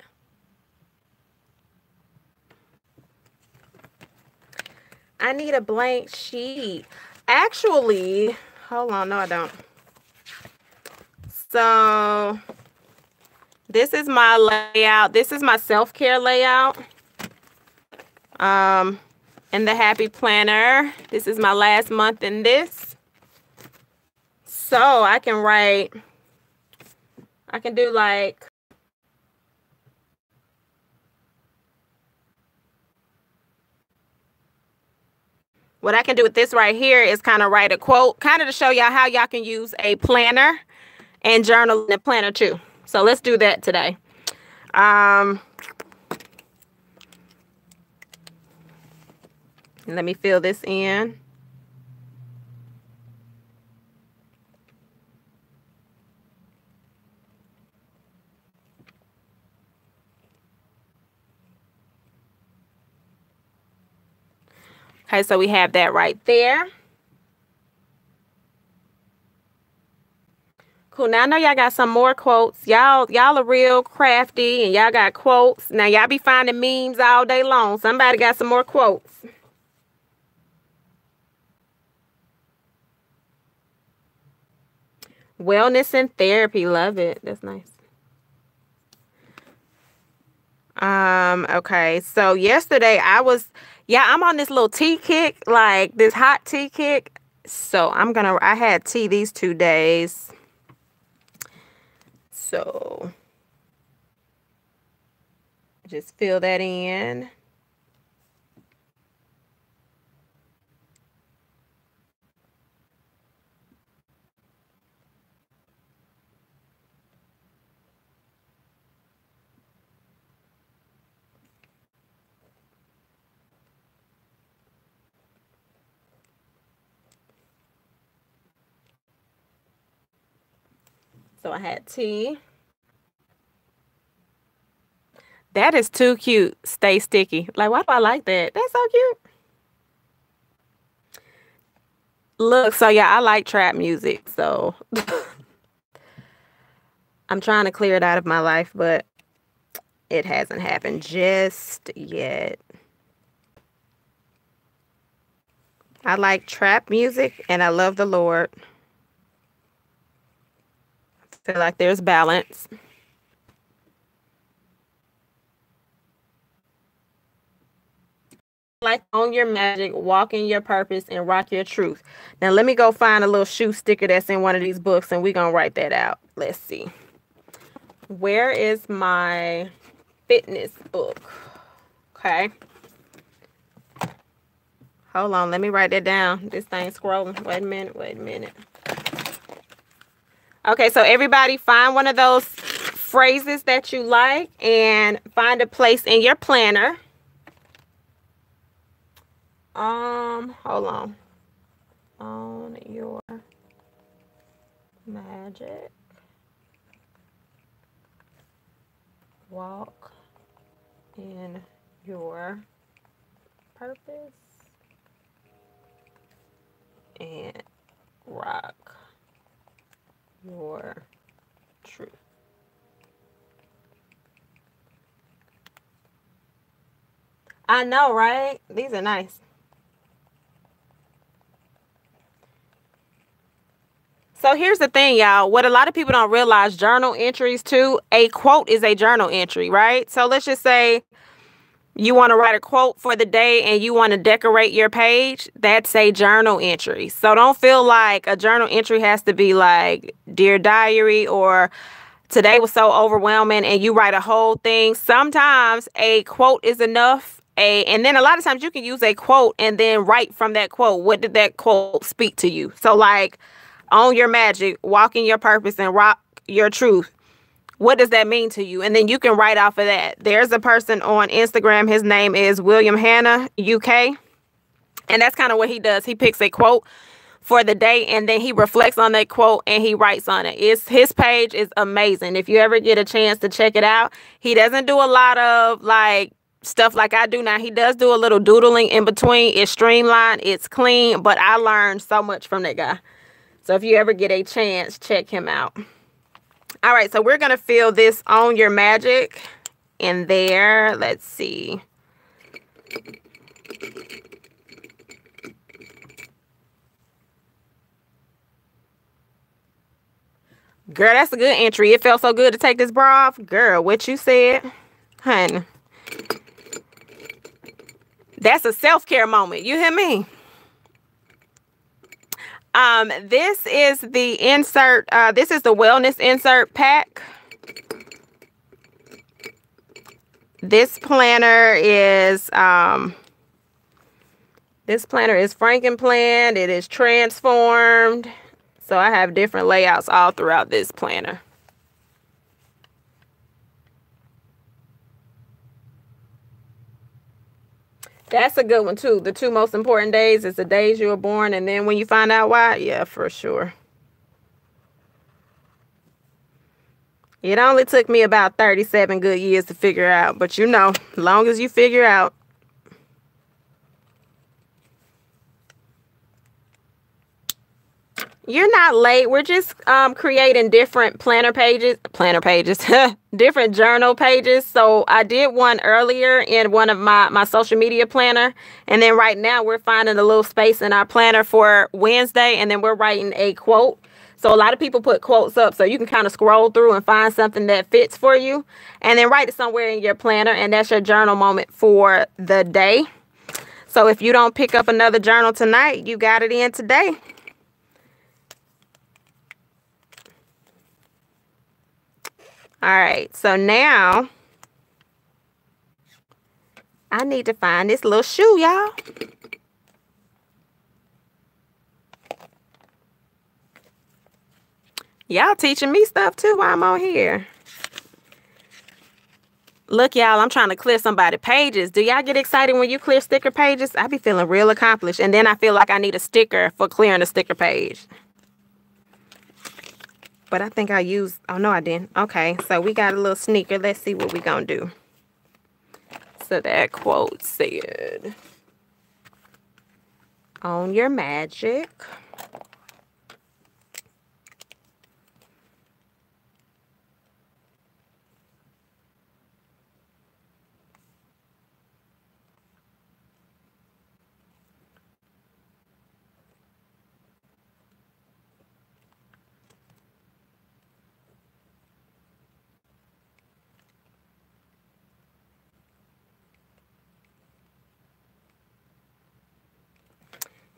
I need a blank sheet. Actually, hold on. No, I don't. So this is my layout. This is my self-care layout. In the Happy Planner. This is my last month in this. So I can write, I can do like, what I can do with this right here is kind of write a quote, kind of to show y'all how y'all can use a planner and journal in a planner too. So let's do that today. Let me fill this in. Okay, so we have that right there. Cool. Now I know y'all got some more quotes. Y'all are real crafty and y'all got quotes. Now y'all be finding memes all day long. Somebody got some more quotes. Wellness and therapy. Love it. That's nice. Okay. So yesterday I'm on this little tea kick, like this hot tea kick. So I had tea these 2 days. So just fill that in. So I had tea. That is too cute. Stay sticky. Like, why do I like that? That's so cute. Look, so yeah, I like trap music. So I'm trying to clear it out of my life, but it hasn't happened just yet. I like trap music and I love the Lord. I feel like there's balance. Like own your magic, walk in your purpose, and rock your truth. Now let me go find a little shoe sticker that's in one of these books and we're gonna write that out. Let's see. Where is my fitness book? Okay. Hold on, let me write that down. This thing's scrolling. Wait a minute. Okay, so everybody find one of those phrases that you like and find a place in your planner. Hold on. On your magic, walk in your purpose, and rock your truth. I know, right? These are nice. So here's the thing, y'all. What a lot of people don't realize, journal entries too, a quote is a journal entry, right? So let's just say you want to write a quote for the day and you want to decorate your page. That's a journal entry. So don't feel like a journal entry has to be like Dear Diary or today was so overwhelming and you write a whole thing. Sometimes a quote is enough. And then a lot of times you can use a quote and then write from that quote. What did that quote speak to you? So like, own your magic, walk in your purpose, and rock your truth. What does that mean to you? And then you can write off of that. There's a person on Instagram. His name is William Hanna, UK. And that's kind of what he does. He picks a quote for the day and then he reflects on that quote and he writes on it. His page is amazing. If you ever get a chance to check it out, he doesn't do a lot of like stuff like I do now. He does do a little doodling in between. It's streamlined, it's clean, but I learned so much from that guy. So if you ever get a chance, check him out. All right, so we're going to fill this on your magic in there. Let's see. Girl, that's a good entry. It felt so good to take this bra off. Girl, what you said, honey. That's a self-care moment. You hear me? This is the insert. This is the wellness insert pack. This planner is Frankenplanned. It is transformed. So I have different layouts all throughout this planner. That's a good one, too. The 2 most important days is the days you were born, and then when you find out why, yeah, for sure. It only took me about 37 good years to figure out, but you know, as long as you figure out. You're not late. We're just creating different planner pages, different journal pages. So I did one earlier in one of my social media planner. And then right now we're finding a little space in our planner for Wednesday. And then we're writing a quote. So a lot of people put quotes up so you can kind of scroll through and find something that fits for you. And then write it somewhere in your planner. And that's your journal moment for the day. So if you don't pick up another journal tonight, you got it in today. All right, so now I need to find this little shoe, y'all. Y'all teaching me stuff too while I'm on here. Look, y'all, I'm trying to clear somebody's pages. Do y'all get excited when you clear sticker pages? I be feeling real accomplished. And then I feel like I need a sticker for clearing a sticker page. But I think I used, oh no I didn't. Okay, so we got a little sneaker. Let's see what we gonna do. So that quote said, own your magic.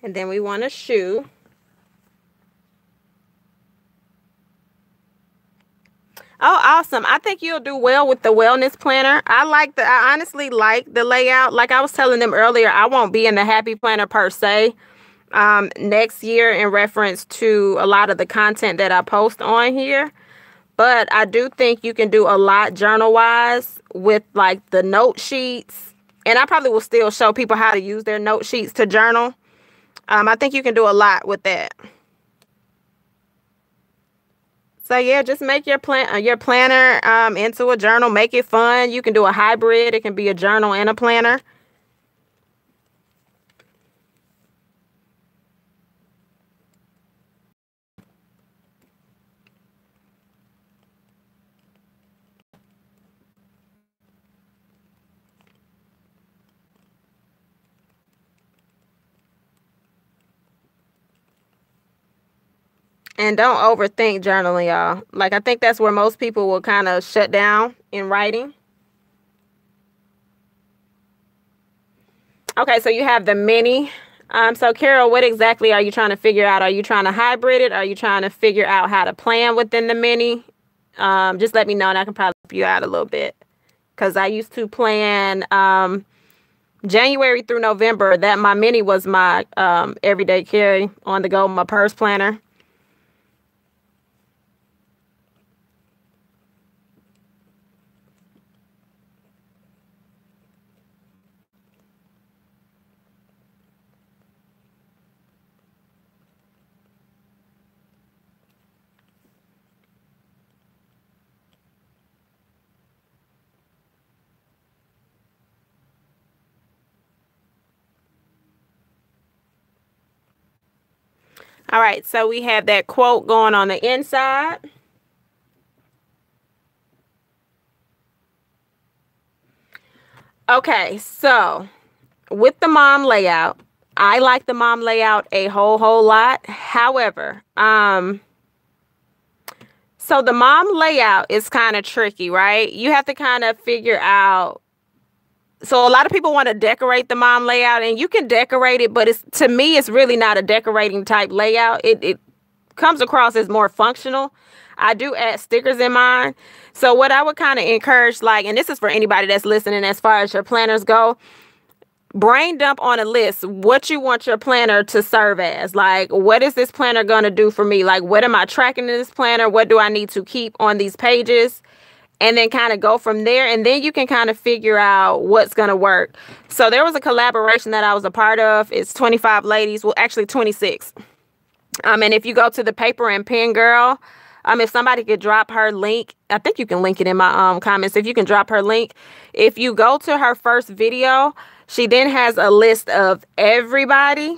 And then we want a shoe. Oh, awesome. I think you'll do well with the wellness planner. I honestly like the layout. Like I was telling them earlier, I won't be in the happy planner per se next year in reference to a lot of the content that I post on here. But I do think you can do a lot journal wise with like the note sheets And I probably will still show people how to use their note sheets to journal. I think you can do a lot with that. So yeah, just make your planner into a journal. Make it fun. You can do a hybrid. It can be a journal and a planner. And don't overthink journaling, y'all. Like, I think that's where most people will kind of shut down in writing. Okay, so you have the mini. So Carol, what exactly are you trying to figure out? Are you trying to hybrid it? Are you trying to figure out how to plan within the mini? Just let me know and I can probably help you out a little bit. Because I used to plan January through November. That my mini was my everyday carry on the go, my purse planner. All right, so we have that quote going on the inside. Okay, so with the mom layout, I like the mom layout a whole lot. However, so the mom layout is kind of tricky, right? You have to kind of figure out. So a lot of people want to decorate the mom layout, and you can decorate it, but to me, it's really not a decorating type layout. It comes across as more functional. I do add stickers in mine. So what I would kind of encourage, like, and this is for anybody that's listening as far as your planners go, brain dump on a list what you want your planner to serve as. Like, what is this planner going to do for me? Like, what am I tracking in this planner? What do I need to keep on these pages? And then kind of go from there. And then you can kind of figure out what's going to work. So there was a collaboration that I was a part of. It's 25 ladies. Well, actually 26. And if you go to the Paper and Pen Girl, if somebody could drop her link, I think you can link it in my comments. If you can drop her link. If you go to her first video, she then has a list of everybody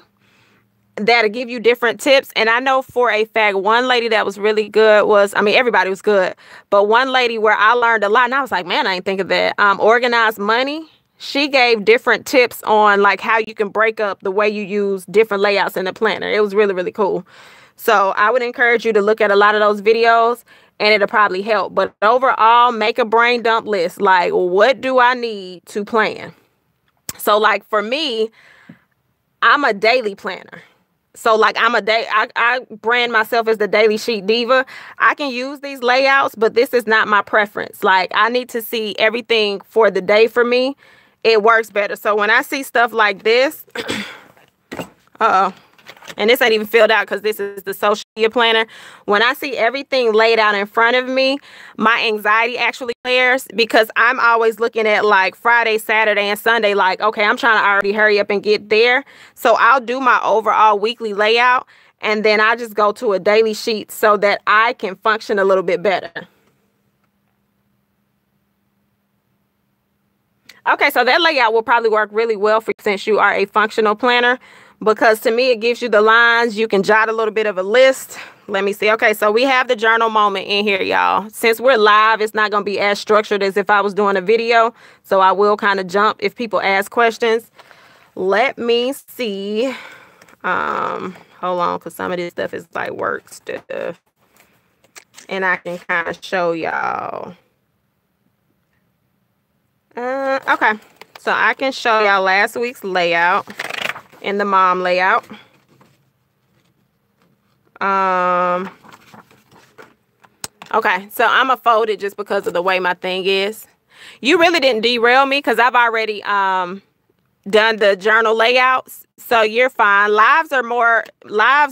that'll give you different tips. And I know for a fact, one lady that was really good was, everybody was good, but one lady where I learned a lot, and I was like, man, I ain't think of that. Organized Money. She gave different tips on like how you can break up the way you use different layouts in the planner. It was really, really cool. So I would encourage you to look at a lot of those videos and it'll probably help. But overall, make a brain dump list. Like, what do I need to plan? So like for me, I'm a daily planner. So like I brand myself as the daily sheet diva. I can use these layouts, but this is not my preference. Like I need to see everything for the day for me. It works better. So when I see stuff like this, and this ain't even filled out because this is the social media planner. When I see everything laid out in front of me, my anxiety actually clears because I'm always looking at like Friday, Saturday, and Sunday. Like, okay, I'm trying to already hurry up and get there. So I'll do my overall weekly layout and then I just go to a daily sheet so that I can function a little bit better. Okay, so that layout will probably work really well for you since you are a functional planner. Because to me, it gives you the lines. You can jot a little bit of a list. Let me see. Okay, so we have the journal moment in here, y'all. Since we're live, it's not going to be as structured as if I was doing a video. So I will kind of jump if people ask questions. Let me see. Hold on, because some of this stuff is like work stuff. And I can kind of show y'all. Okay, so I can show y'all last week's layout. In the mom layout. Okay, so I'm going to fold it just because of the way my thing is. You really didn't derail me because I've already done the journal layouts. So you're fine. Lives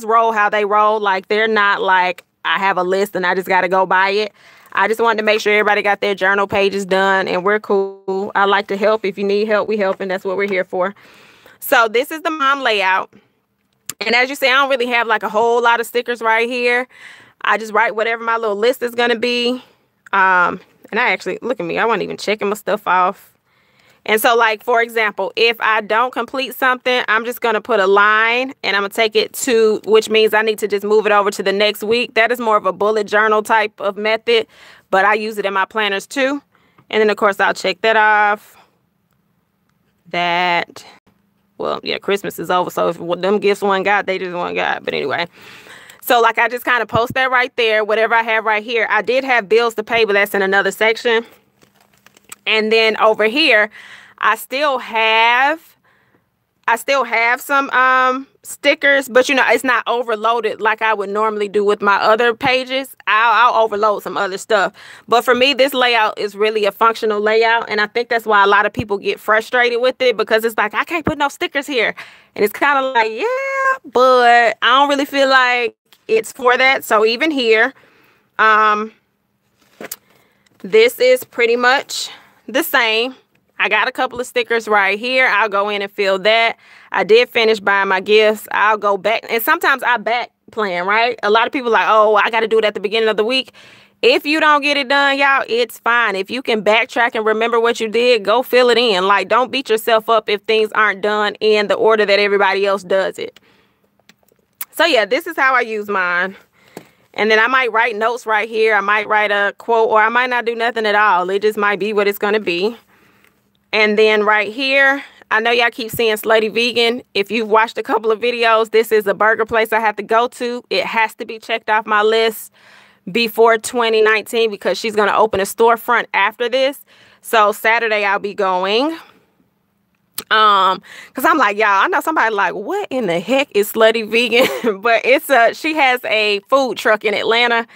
roll how they roll. Like they're not like I have a list and I just got to go by it. I just wanted to make sure everybody got their journal pages done, and we're cool. I like to help. If you need help, we help, and that's what we're here for. So this is the mom layout. And as you see, I don't really have like a whole lot of stickers right here. I just write whatever my little list is going to be. And I actually, look at me, I wasn't even checking my stuff off. And so, like, for example, if I don't complete something, I'm just going to put a line and I'm going to take it to, which means I need to just move it over to the next week. That is more of a bullet journal type of method, but I use it in my planners too. And then, of course, I'll check that off. That, well, yeah, Christmas is over. So if them gifts one got, they just one got. But anyway. So, like, I just kind of post that right there. Whatever I have right here. I did have bills to pay, but that's in another section. And then over here, I still have some stickers, but you know, it's not overloaded like I would normally do with my other pages. I'll overload some other stuff. But for me, this layout is really a functional layout. And I think that's why a lot of people get frustrated with it, because it's like, I can't put no stickers here. And it's kind of like, yeah, but I don't really feel like it's for that. So even here, this is pretty much the same. I got a couple of stickers right here. I'll go in and fill that. I did finish buying my gifts. I'll go back. And sometimes I back plan, right? A lot of people are like, oh, I got to do it at the beginning of the week. If you don't get it done, y'all, it's fine. If you can backtrack and remember what you did, go fill it in. Like, don't beat yourself up if things aren't done in the order that everybody else does it. So, yeah, this is how I use mine. And then I might write notes right here. I might write a quote, or I might not do nothing at all. It just might be what it's going to be. And then right here, I know y'all keep seeing Slutty Vegan. If you've watched a couple of videos, this is a burger place I have to go to. It has to be checked off my list before 2019 because she's going to open a storefront after this. So Saturday I'll be going. Because I'm like, y'all, I know somebody like, what in the heck is Slutty Vegan? But she has a food truck in Atlanta.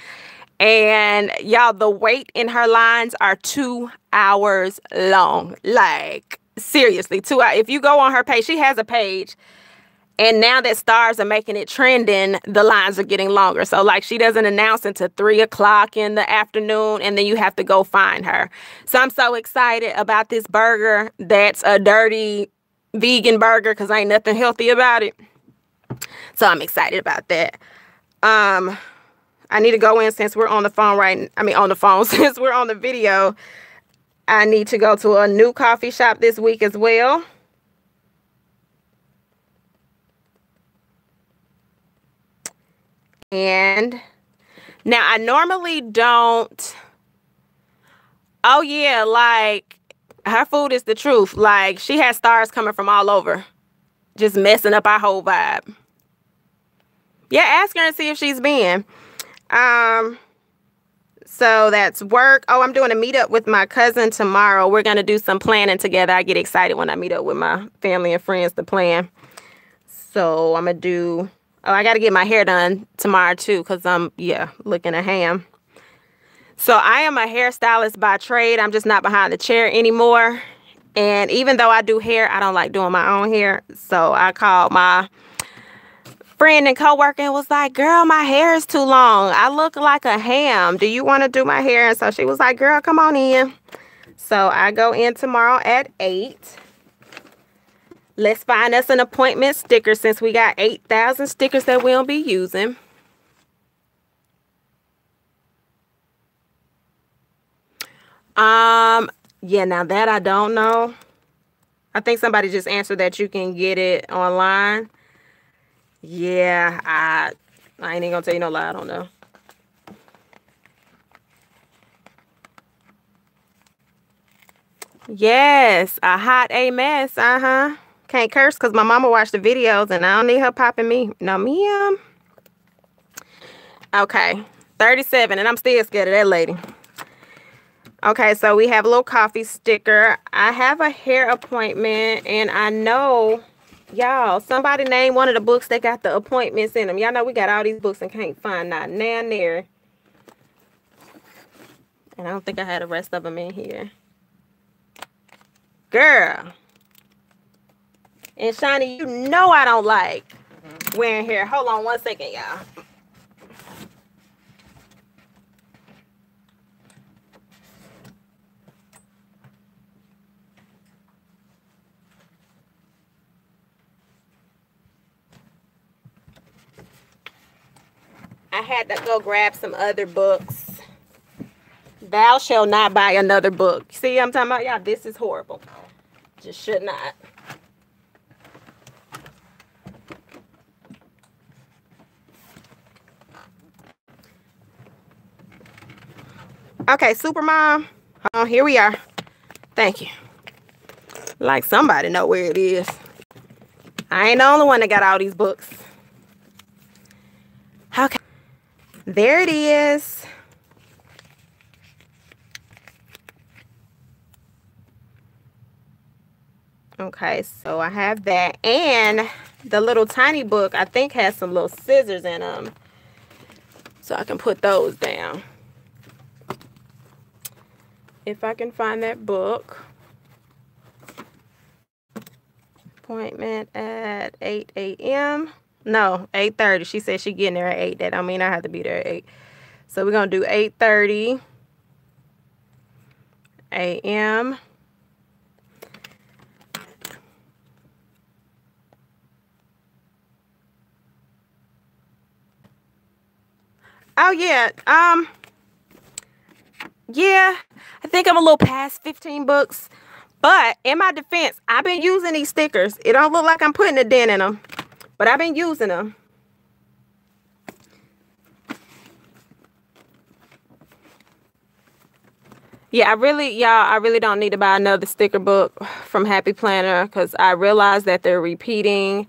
And y'all, the wait in her lines are 2 hours long. Like, seriously, 2 hours. If you go on her page, she has a page. And now that stars are making it trending, the lines are getting longer. So, like, she doesn't announce until 3 o'clock in the afternoon, and then you have to go find her. So, I'm so excited about this burger that's a dirty vegan burger because ain't nothing healthy about it. So, I'm excited about that. I need to go in since we're on the phone since we're on the video. I need to go to a new coffee shop this week as well. And now I normally don't. Oh yeah, like her food is the truth. Like she has stars coming from all over, just messing up our whole vibe. Yeah, ask her and see if she's been. So that's work. Oh, I'm doing a meetup with my cousin tomorrow. We're going to do some planning together. I get excited when I meet up with my family and friends to plan. So I'm going to do, I got to get my hair done tomorrow too because I'm, looking a ham. So I am a hairstylist by trade. I'm just not behind the chair anymore. And even though I do hair, I don't like doing my own hair. So I called my friend and coworker and was like, girl, my hair is too long. I look like a ham. Do you want to do my hair? And so she was like, girl, come on in. So I go in tomorrow at 8. Let's find us an appointment sticker since we got 8,000 stickers that we'll be using. Yeah, now that I don't know. I think somebody just answered that you can get it online. Yeah, I ain't even gonna tell you no lie, I don't know. Yes, a hot A mess, Can't curse because my mama watched the videos and I don't need her popping me. No, me, Okay, 37, and I'm still scared of that lady. Okay, so we have a little coffee sticker. I have a hair appointment, and I know... Y'all, somebody named one of the books that got the appointments in them. Y'all know we got all these books and can't find not nan there. And I don't think I had the rest of them in here. Girl. And Shani, you know I don't like wearing hair. Hold on one second, y'all. I had to go grab some other books. Thou shall not buy another book. See what I'm talking about? Y'all, this is horrible. Just should not. Okay, Supermom. Oh, here we are. Thank you. Like somebody know where it is. I ain't the only one that got all these books. Okay. There it is. Okay, so I have that. And the little tiny book, I think, has some little scissors in them. So I can put those down. If I can find that book. Appointment at 8 a.m. No, 8:30. She said she getting there at 8. That don't mean I have to be there at 8. So we're going to do 8:30 a.m. Oh, yeah. Yeah, I think I'm a little past 15 books. But in my defense, I've been using these stickers. It don't look like I'm putting a dent in them, but I've been using them. Yeah, I really don't need to buy another sticker book from Happy Planner because I realize that they're repeating.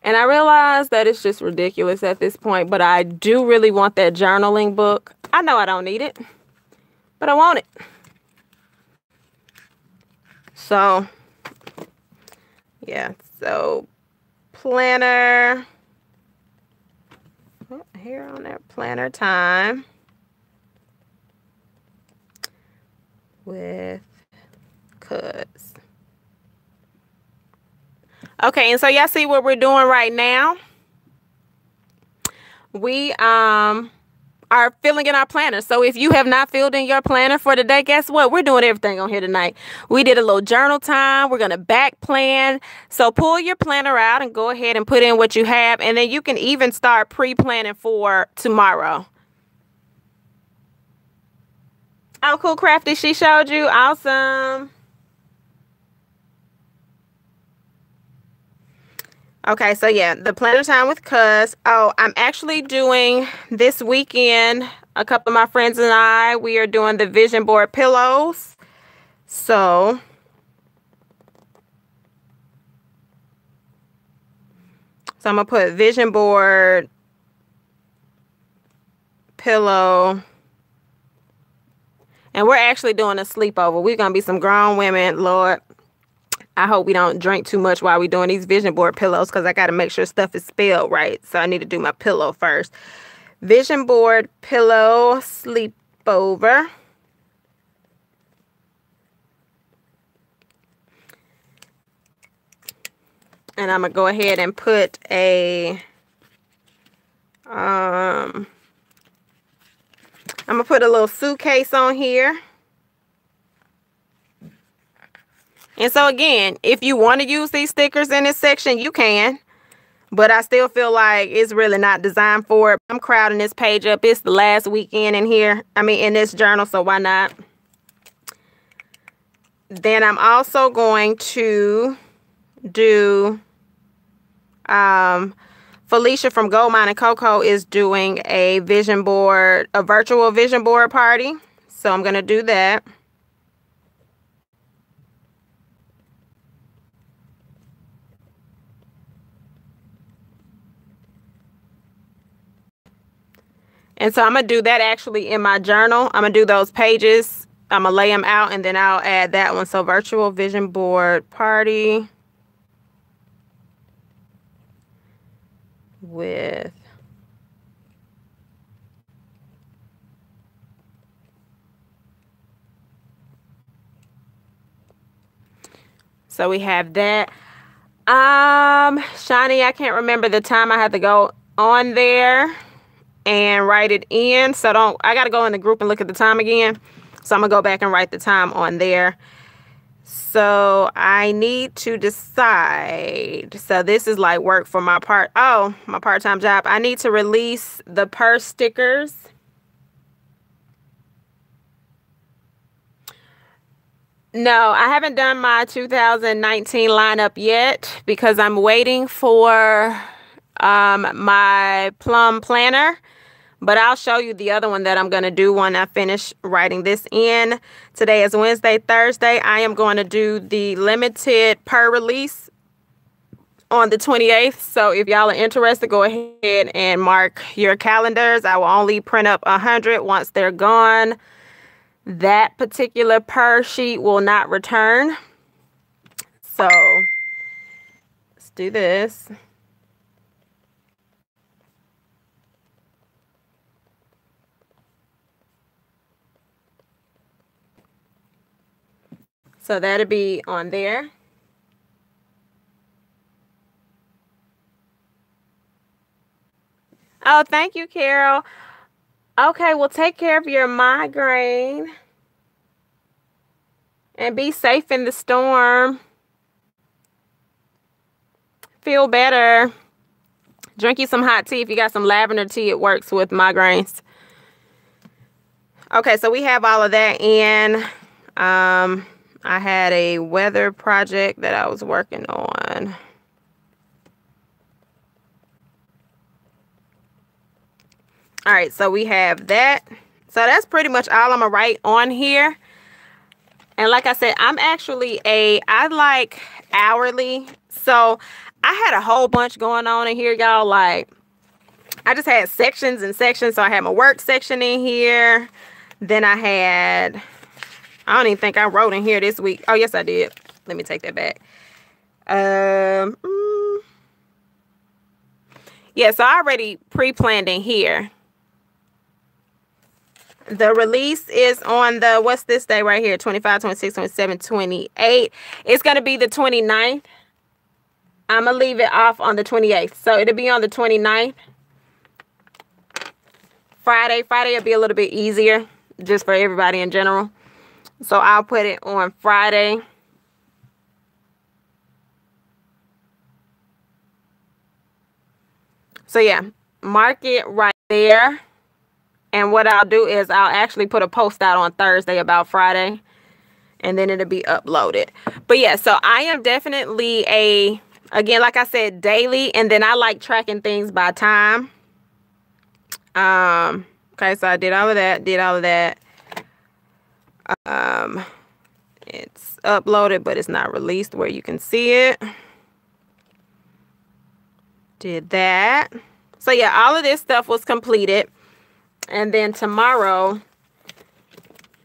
And I realize that it's just ridiculous at this point. But I do really want that journaling book. I know I don't need it, but I want it. So, yeah. So, planner. Oh, here on that planner time. With Cuz. Okay, and so y'all see what we're doing right now. We are filling in our planner. So if you have not filled in your planner for the day, guess what? We're doing everything on here tonight. We did a little journal time. We're going to back plan. So pull your planner out and go ahead and put in what you have. And then you can even start pre-planning for tomorrow. Oh, cool, Crafty. She showed you. Awesome. Okay, so yeah, the planner time with Cuz. Oh, I'm actually doing this weekend, a couple of my friends and I, we are doing the vision board pillows. So I'm going to put vision board pillow. And we're actually doing a sleepover. We're going to be some grown women, Lord. I hope we don't drink too much while we're doing these vision board pillows because I got to make sure stuff is spelled right. So I need to do my pillow first. Vision board pillow sleepover. And I'm going to go ahead and put a... I'm going to put a little suitcase on here. And so again, if you want to use these stickers in this section, you can. But I still feel like it's really not designed for it. I'm crowding this page up. It's the last weekend in here. I mean, in this journal, so why not? Then I'm also going to do... Felicia from Gold Mine and Cocoa is doing a vision board, a virtual vision board party. So I'm going to do that. And so I'm going to do that actually in my journal. I'm going to do those pages. I'm going to lay them out and then I'll add that one. So virtual vision board party with so we have that. Shani, I can't remember the time I had to go on there and write it in. So I got to go in the group and look at the time again. So I'm going to go back and write the time on there. So I need to decide. So this is like work for my my part-time job. I need to release the purse stickers. No, I haven't done my 2019 lineup yet because I'm waiting for my plum planner. But I'll show you the other one that I'm going to do when I finish writing this in. Today is Wednesday, Thursday. I am going to do the limited per release on the 28th. So if y'all are interested, go ahead and mark your calendars. I will only print up 100 once they're gone. That particular per sheet will not return. So let's do this. So that'll be on there. Oh, thank you, Carol. Okay, well, take care of your migraine. And be safe in the storm. Feel better. Drink you some hot tea. If you got some lavender tea, it works with migraines. Okay, so we have all of that in. I had a weather project that I was working on. All right, so we have that. So that's pretty much all I'm going to write on here. And like I said, I like hourly. So I had a whole bunch going on in here, y'all. Like, I just had sections and sections. So I had my work section in here. Then I don't even think I wrote in here this week. Oh, yes, I did. Let me take that back. Yeah, so I already pre-planned in here. The release is on the, what's this day right here? 25, 26, 27, 28. It's going to be the 29th. I'm going to leave it off on the 28th. So it'll be on the 29th. Friday will be a little bit easier just for everybody in general. So I'll put it on Friday. So yeah, mark it right there. And what I'll do is I'll actually put a post out on Thursday about Friday. And then it'll be uploaded. But yeah, so I am definitely again, like I said, daily. And then I like tracking things by time. Okay, so I did all of that. It's uploaded, but it's not released where you can see it. Did that. So yeah, all of this stuff was completed. And then tomorrow,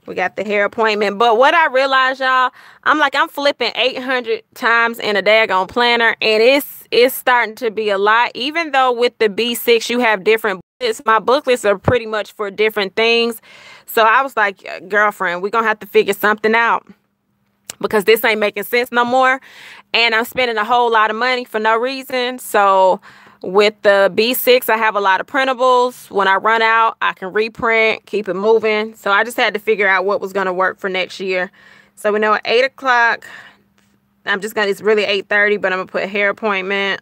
we got the hair appointment. But what I realized, y'all, I'm flipping 800 times in a daggone planner. And it's starting to be a lot. Even though with the B6, you have different booklets. My booklets are pretty much for different things. So I was like, girlfriend, we're going to have to figure something out. Because this ain't making sense no more. And I'm spending a whole lot of money for no reason. So with the B6, I have a lot of printables. When I run out, I can reprint, keep it moving. So I just had to figure out what was going to work for next year. So we know at 8 o'clock, it's really 8:30, but I'm going to put hair appointment.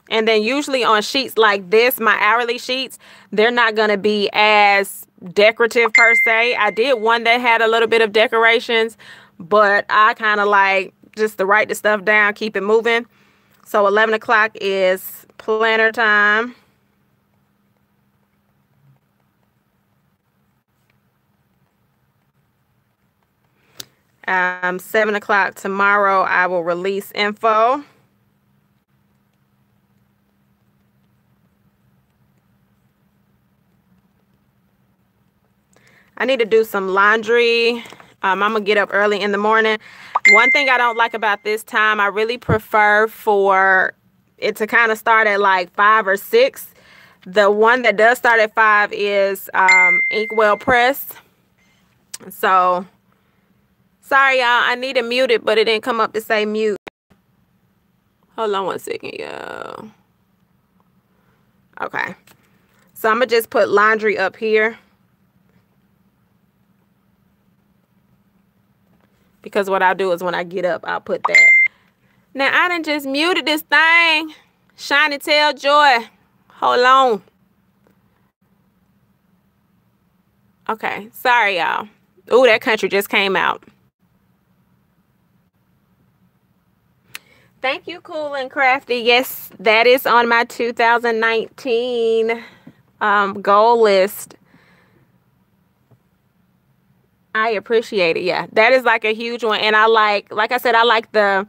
And then usually on sheets like this, my hourly sheets, they're not going to be as decorative per se. I did one that had a little bit of decorations, but I kind of like just to write the stuff down, keep it moving. So 11 o'clock is planner time. Um, 7 o'clock tomorrow, I will release info. I need to do some laundry. I'm going to get up early in the morning. One thing I don't like about this time, I really prefer for it to kind of start at like 5 or 6. The one that does start at 5 is Inkwell Press. So, sorry, y'all. I need to mute it, but it didn't come up to say mute. Hold on one second, y'all. Okay. So, I'm going to just put laundry up here. because what I'll do is when I get up, I'll put that. Now, I done just muted this thing. Shiny Tail Joy. Hold on. Okay. Sorry, y'all. Ooh, that country just came out. Thank you, Cool and Crafty. Yes, that is on my 2019 goal list. I appreciate it. Yeah, that is like a huge one. And I like I said, I like the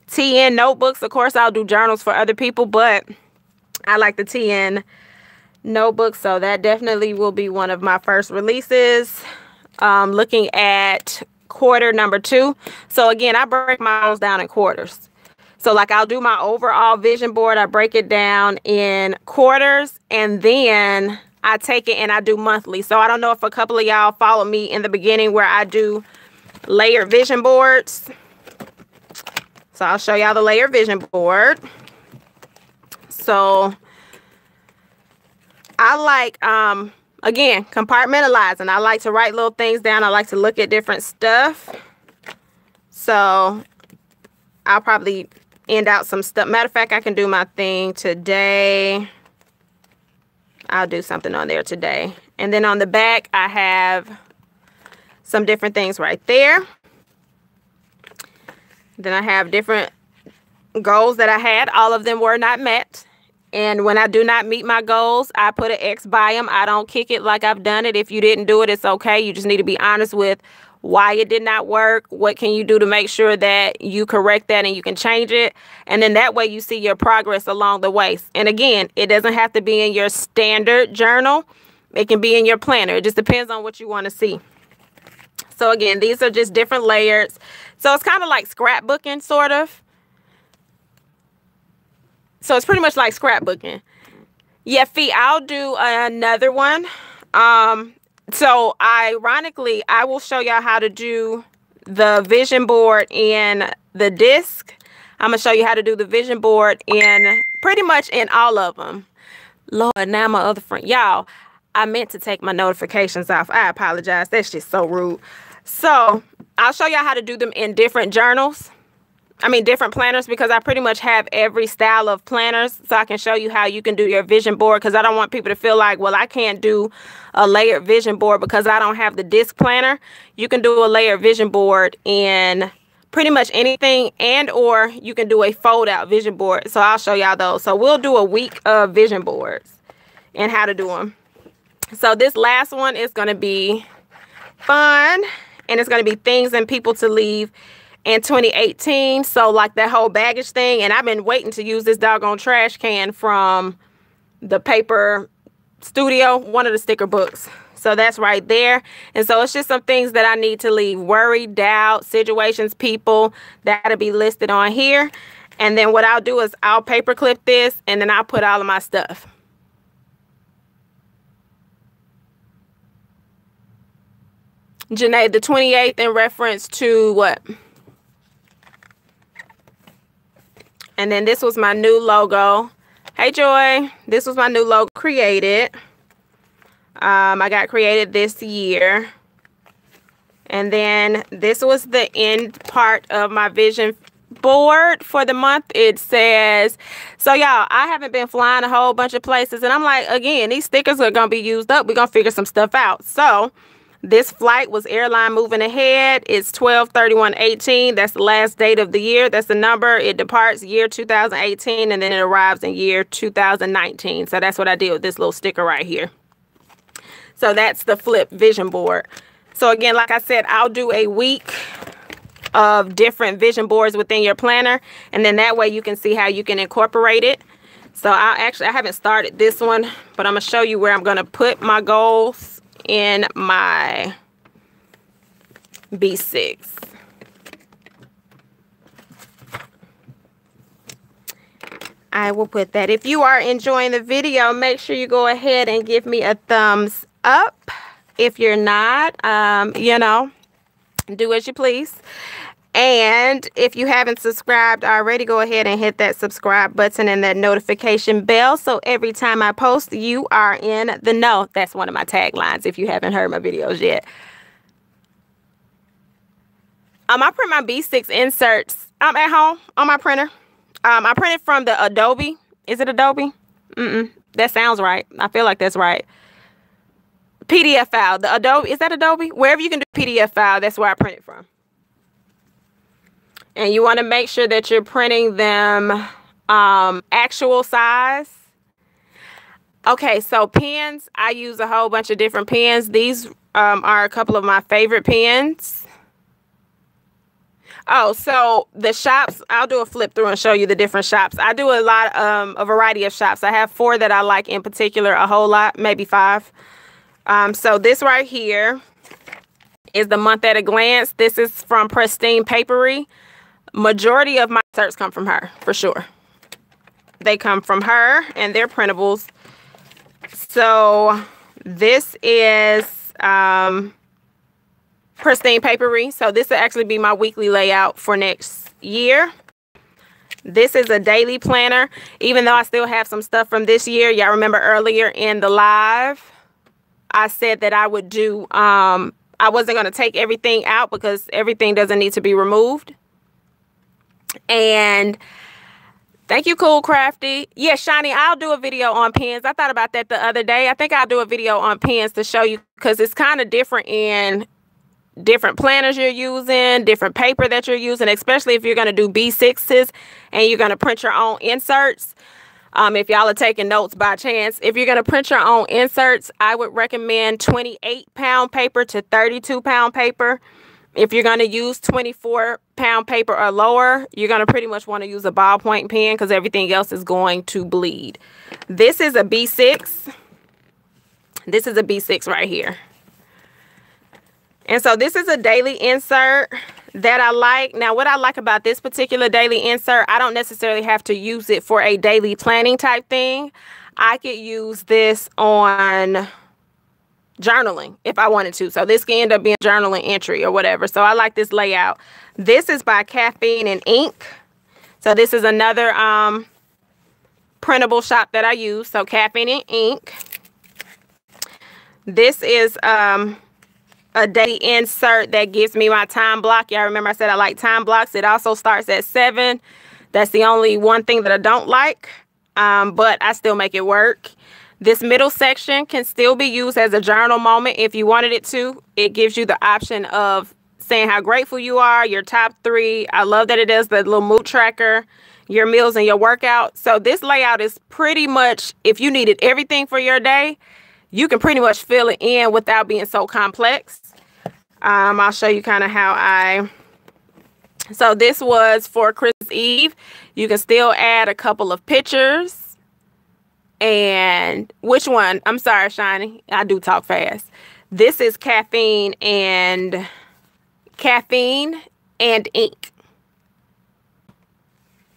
TN notebooks. Of course, I'll do journals for other people, but I like the TN notebooks. So that definitely will be one of my first releases. Looking at quarter number 2. So again, I break my goals down in quarters. So like I'll do my overall vision board. I break it down in quarters, and then I take it and I do monthly. So I don't know if a couple of y'all follow me in the beginning where I do layered vision boards. So I'll show y'all the layered vision board. So I like, again, compartmentalizing. I like to write little things down. I like to look at different stuff. So I'll probably end out some stuff. Matter of fact, I can do my thing today. I'll do something on there today. And then on the back, I have some different things right there. Then I have different goals that I had. All of them were not met. And when I do not meet my goals, I put an X by them. I don't kick it like I've done it. If you didn't do it, it's okay. You just need to be honest with why it did not work. What can you do to make sure that you correct that and you can change it? And then that way you see your progress along the way. And again, it doesn't have to be in your standard journal. It can be in your planner. It just depends on what you want to see. So again, these are just different layers. So it's kind of like scrapbooking, sort of. So it's pretty much like scrapbooking. Yeah, Fee, I'll do another one. So ironically, I will show y'all how to do the vision board in the disc. I'm going to show you how to do the vision board in pretty much in all of them. Lord, now my other friend. Y'all, I meant to take my notifications off. I apologize. That's just so rude. So I'll show y'all how to do them in different journals. I mean, different planners, because I pretty much have every style of planners. So I can show you how you can do your vision board, because I don't want people to feel like, well, I can't do a layered vision board because I don't have the disc planner. You can do a layered vision board in pretty much anything, and or you can do a fold out vision board. So I'll show y'all those. So we'll do a week of vision boards and how to do them. So this last one is going to be fun, and it's going to be things and people to leave in 2018. So like that whole baggage thing. And I've been waiting to use this doggone trash can from the Paper Studio, one of the sticker books. So that's right there. And so it's just some things that I need to leave. Worry, doubt, situations, people. That'll be listed on here. And then what I'll do is I'll paper clip this, and then I'll put all of my stuff. Janae, the 28th in reference to what? And then this was my new logo. Hey, Joy. This was my new logo created. I got created this year. And then this was the end part of my vision board for the month. It says, so y'all, I haven't been flying a whole bunch of places. And I'm like, again, these stickers are going to be used up. We're going to figure some stuff out. So this flight was airline moving ahead. It's 12/31/18. That's the last date of the year. That's the number. It departs year 2018, and then it arrives in year 2019. So that's what I did with this little sticker right here. So that's the flip vision board. So again, like I said, I'll do a week of different vision boards within your planner, and then that way you can see how you can incorporate it. So I haven't started this one, but I'm going to show you where I'm going to put my goals in my B6. I will put that. If you are enjoying the video, make sure you go ahead and give me a thumbs up. If you're not, you know, do as you please. And if you haven't subscribed already, go ahead and hit that subscribe button and that notification bell, so every time I post, you are in the know. That's one of my taglines if you haven't heard my videos yet. I print my B6 inserts. I'm at home on my printer. I printed from the Adobe. Is it Adobe? That sounds right. I feel like that's right. PDF file. The Adobe. Is that Adobe? Wherever you can do PDF file, that's where I print it from. And you want to make sure that you're printing them actual size. Okay, so pens. I use a whole bunch of different pens. These are a couple of my favorite pens. Oh, so the shops, I'll do a flip through and show you the different shops. I do a variety of shops. I have 4 that I like in particular, a whole lot, maybe 5. So this right here is the Month at a Glance. This is from Pristine Papery. Majority of my inserts come from her, for sure. They come from her, and they're printables. So this is Pristine Papery. So this will actually be my weekly layout for next year. This is a daily planner. Even though I still have some stuff from this year, y'all remember earlier in the live, I said that I would do, I wasn't going to take everything out because everything doesn't need to be removed. And thank you, Cool Crafty. Yeah, Shiny, I'll do a video on pens. I thought about that the other day. I think I'll do a video on pens to show you because it's kind of different in different planners you're using, different paper that you're using, especially if you're going to do B6s and you're going to print your own inserts. If y'all are taking notes by chance, if you're going to print your own inserts, I would recommend 28-pound paper to 32-pound paper. If you're going to use 24-pound paper or lower, you're going to pretty much want to use a ballpoint pen because everything else is going to bleed. This is a B6. This is a B6 right here. And so this is a daily insert that I like. Now, what I like about this particular daily insert, I don't necessarily have to use it for a daily planning type thing. I could use this on journaling if I wanted to. So this can end up being a journaling entry or whatever. So I like this layout. This is by Caffeine and Ink. So this is another printable shop that I use. So Caffeine and Ink. This is a daily insert that gives me my time block. Y'all remember I said I like time blocks. It also starts at 7. That's the only one thing that I don't like, but I still make it work. This middle section can still be used as a journal moment if you wanted it to. It gives you the option of saying how grateful you are, your top 3. I love that it does the little mood tracker, your meals and your workout. So this layout is pretty much, if you needed everything for your day, you can pretty much fill it in without being so complex. I'll show you kind of how so this was for Christmas Eve. You can still add a couple of pictures. And which one? I'm sorry, Shiny. I do talk fast. This is Caffeine and Ink.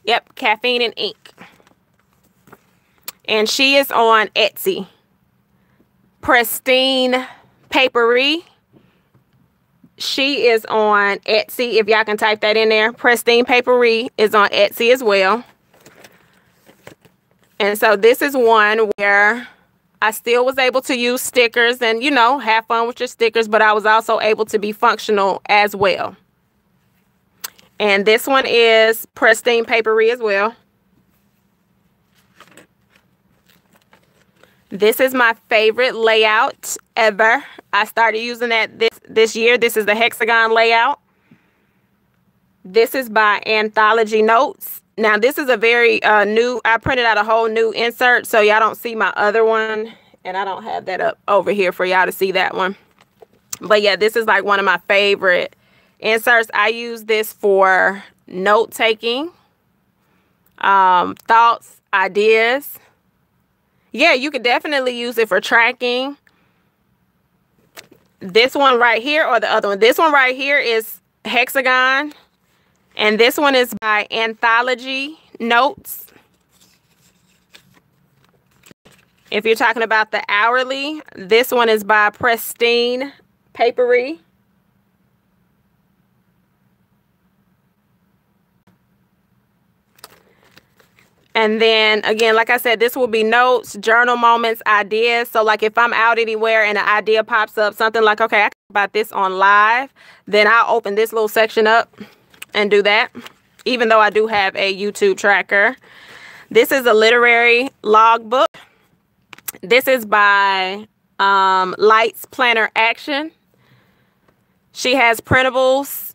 Yep, Caffeine and Ink. And she is on Etsy. Pristine Papery. She is on Etsy. If y'all can type that in there. Pristine Papery is on Etsy as well. And so this is one where I still was able to use stickers and, you know, have fun with your stickers, but I was also able to be functional as well. And this one is Pristine Papery as well. This is my favorite layout ever. I started using that this year. This is the hexagon layout. This is by Anthology Notes. Now, this is a very new, I printed out a whole new insert, so y'all don't see my other one. And I don't have that up over here for y'all to see that one. But yeah, this is like one of my favorite inserts. I use this for note-taking, thoughts, ideas. Yeah, you could definitely use it for tracking. This one right here or the other one. This one right here is hexagon. And this one is by Anthology Notes. If you're talking about the hourly, this one is by Pristine Papery. And then, again, like I said, this will be notes, journal moments, ideas. So, like, if I'm out anywhere and an idea pops up, something like, okay, I about this on live, then I'll open this little section up and do that, even though I do have a YouTube tracker. This is a literary logbook. This is by Lights Planner Action. She has printables,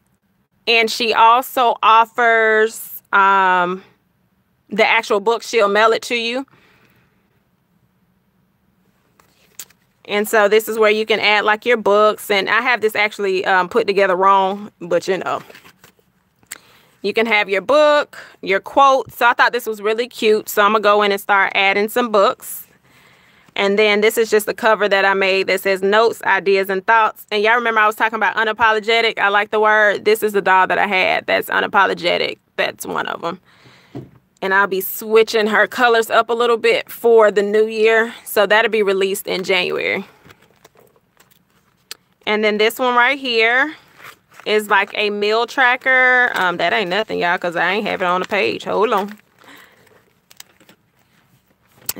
and she also offers the actual book. She'll mail it to you. And so this is where you can add like your books. And I have this actually put together wrong, but you know. You can have your book, your quotes. So I thought this was really cute. So I'm going to go in and start adding some books. And then this is just the cover that I made that says notes, ideas, and thoughts. And y'all remember I was talking about unapologetic. I like the word. This is the doll that I had that's unapologetic. That's one of them. And I'll be switching her colors up a little bit for the new year. So that'll be released in January. And then this one right here is like a meal tracker. That ain't nothing, y'all, because I ain't have it on the page. Hold on.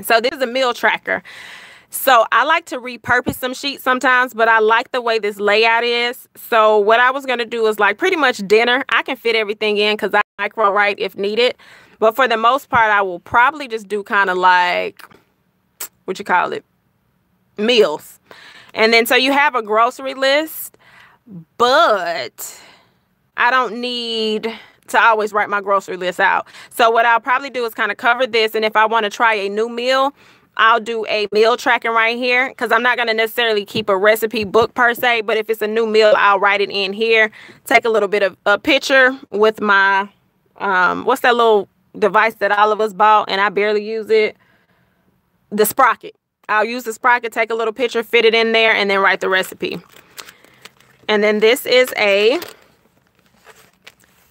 So this is a meal tracker. So I like to repurpose some sheets sometimes, but I like the way this layout is. So what I was going to do is like pretty much dinner. I can fit everything in because I micro write if needed. But for the most part, I will probably just do kind of like, what you call it, meals. And then so you have a grocery list, but I don't need to always write my grocery list out. So what I'll probably do is kind of cover this. And if I want to try a new meal, I'll do a meal tracking right here, because I'm not going to necessarily keep a recipe book per se. But if it's a new meal, I'll write it in here. Take a little bit of a picture with my, what's that little device that all of us bought and I barely use it? The sprocket. I'll use the sprocket, take a little picture, fit it in there, and then write the recipe. And then this is a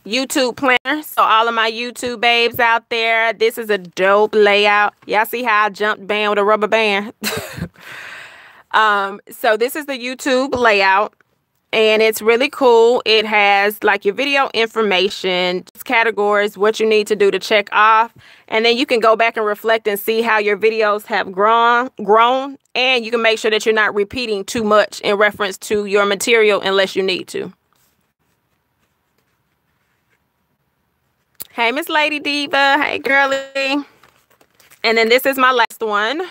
YouTube planner. So all of my YouTube babes out there, this is a dope layout. Y'all see how I jumped band with a rubber band? So this is the YouTube layout. And it's really cool. It has like your video information, categories, what you need to do to check off. And then you can go back and reflect and see how your videos have grown. And you can make sure that you're not repeating too much in reference to your material unless you need to. Hey, Miss Lady Diva. Hey, girly. And then this is my last one.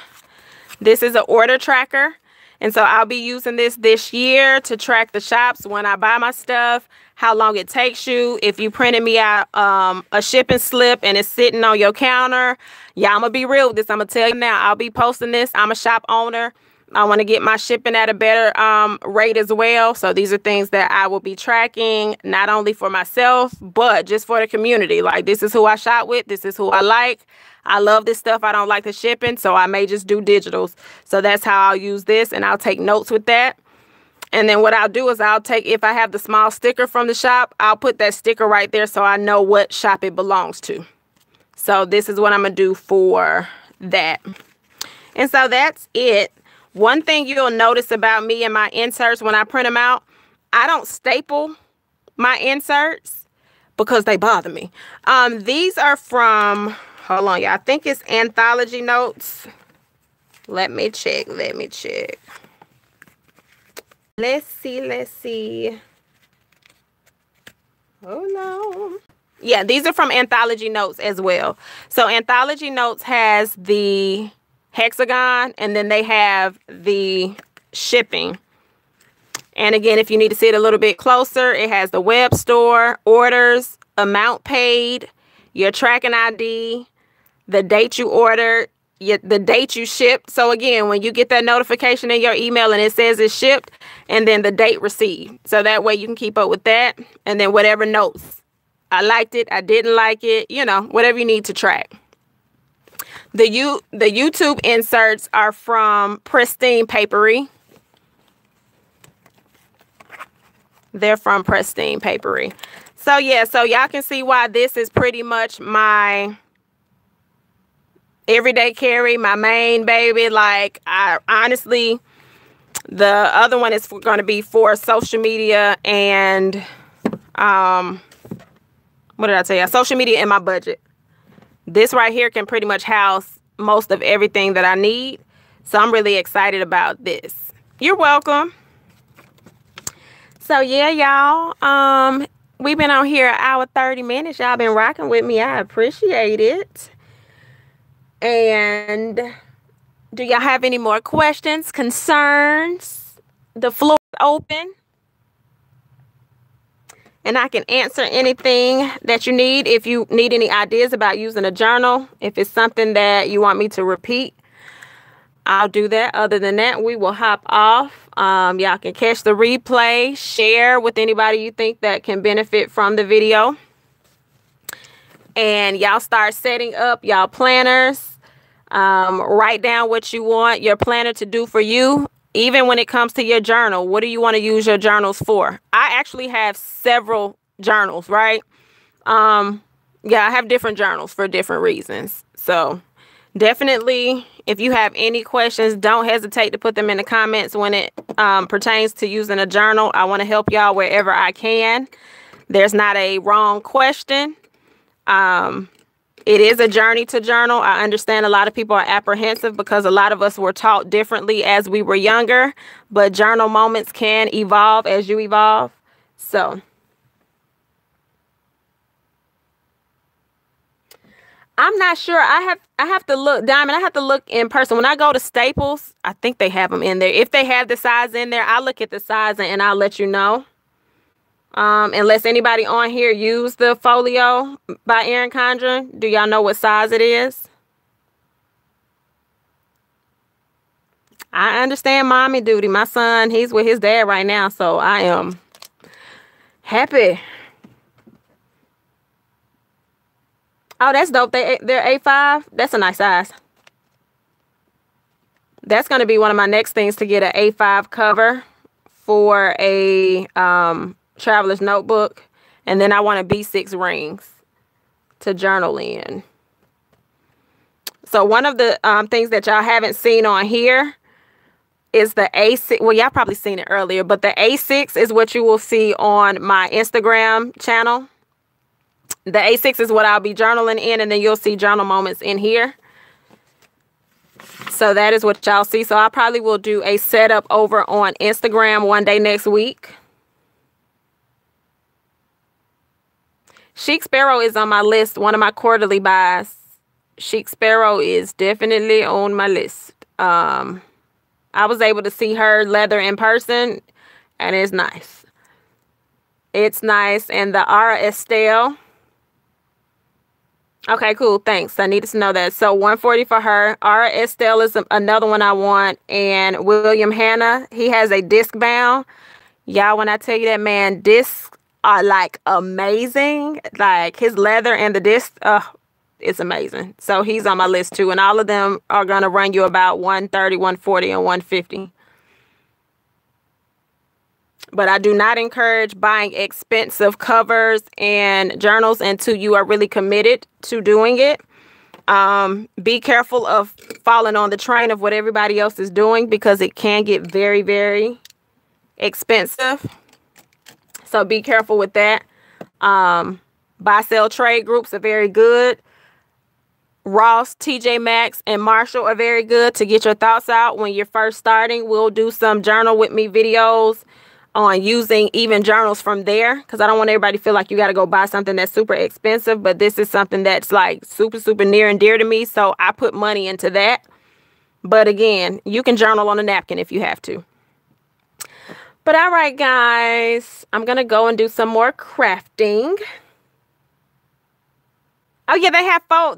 This is an order tracker. And so I'll be using this year to track the shops when I buy my stuff, how long it takes you. If you printed me out a shipping slip and it's sitting on your counter, yeah, I'm going to be real with this. I'm going to tell you now, I'll be posting this. I'm a shop owner. I want to get my shipping at a better rate as well. So these are things that I will be tracking, not only for myself, but just for the community. Like, this is who I shop with. This is who I like. I love this stuff. I don't like the shipping, so I may just do digitals. So that's how I'll use this, and I'll take notes with that. And then what I'll do is I'll take, if I have the small sticker from the shop, I'll put that sticker right there so I know what shop it belongs to. So this is what I'm going to do for that. And so that's it. One thing you'll notice about me and my inserts when I print them out, I don't staple my inserts because they bother me. These are from... Hold on, y'all. I think it's Anthology Notes. Let me check. Let's see. Hold on. Yeah, these are from Anthology Notes as well. So Anthology Notes has the hexagon, and then they have the shipping. And again, if you need to see it a little bit closer, it has the web store, orders, amount paid, your tracking ID, the date you ordered, the date you shipped. So again, when you get that notification in your email and it says it's shipped, and then the date received. So that way you can keep up with that. And then whatever notes. I liked it. I didn't like it. You know, whatever you need to track. The YouTube inserts are from Pristine Papery. They're from Pristine Papery. So yeah, so y'all can see why this is pretty much my everyday carry, my main baby. Like, I honestly, the other one is going to be for social media and what did I tell you? Social media and my budget. This right here can pretty much house most of everything that I need. So I'm really excited about this. You're welcome. So yeah, y'all. We've been on here an hour 30 minutes. Y'all been rocking with me. I appreciate it. And do y'all have any more questions, concerns? The floor is open. And I can answer anything that you need. If you need any ideas about using a journal, if it's something that you want me to repeat, I'll do that. Other than that, we will hop off. Y'all can catch the replay, share with anybody you think that can benefit from the video. And y'all start setting up y'all planners. Write down what you want your planner to do for you. Even when it comes to your journal, what do you want to use your journals for? I actually have several journals, right? Yeah, I have different journals for different reasons. So definitely, if you have any questions, don't hesitate to put them in the comments when it pertains to using a journal. I want to help y'all wherever I can. There's not a wrong question. It is a journey to journal. I understand a lot of people are apprehensive because a lot of us were taught differently as we were younger, but journal moments can evolve as you evolve. So I'm not sure. I have to look, Diamond. I have to look in person. When I go to Staples, I think they have them in there. If they have the size in there, I'll look at the size and I'll let you know. Unless anybody on here use the Folio by Erin Condren. Do y'all know what size it is? I understand mommy duty. My son, he's with his dad right now, so I am happy. Oh, that's dope. They're A5. That's a nice size. That's going to be one of my next things, to get an A5 cover for a traveler's notebook. And then I want a B6 rings to journal in. So one of the things that y'all haven't seen on here is the A6. Well, y'all probably seen it earlier, but the A6 is what you will see on my Instagram channel. The A6 is what I'll be journaling in, and then you'll see journal moments in here. So that is what y'all see. So I probably will do a setup over on Instagram one day next week. Chic Sparrow is on my list, one of my quarterly buys. Chic Sparrow is definitely on my list. I was able to see her leather in person, and it's nice. It's nice. And the Ara Estelle. Okay, cool. Thanks. I needed to know that. So $140 for her. Ara Estelle is another one I want. And William Hanna, he has a disc bound. Y'all, when I tell you that man, discs are like amazing. Like his leather and the disc, it's amazing. So he's on my list too. And all of them are going to run you about $130, $140, and $150. But I do not encourage buying expensive covers and journals until you are really committed to doing it. Be careful of falling on the train of what everybody else is doing, because it can get very, very expensive. So be careful with that. Buy, sell, trade groups are very good. Ross, TJ Maxx, and Marshall are very good to get your thoughts out when you're first starting. We'll do some journal with me videos on using even journals from there, because I don't want everybody to feel like you got to go buy something that's super expensive, but this is something that's like super, super near and dear to me, so I put money into that. But again, you can journal on a napkin if you have to. But all right, guys, I'm going to go and do some more crafting. Oh, yeah, they have faux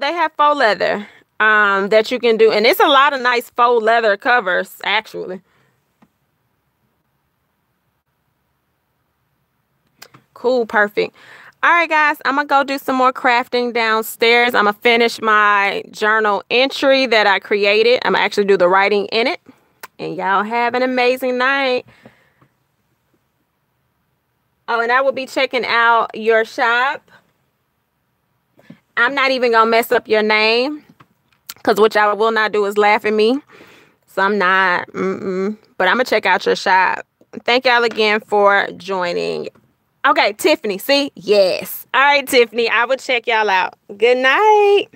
leather that you can do. And it's a lot of nice faux leather covers, actually. Cool, perfect. All right, guys, I'm going to go do some more crafting downstairs. I'm going to finish my journal entry that I created. I'm going to actually do the writing in it. And y'all have an amazing night. Oh, and I will be checking out your shop. I'm not even going to mess up your name, because what y'all will not do is laugh at me. So I'm not. But I'm going to check out your shop. Thank y'all again for joining. Okay, Tiffany. See? Yes. All right, Tiffany. I will check y'all out. Good night.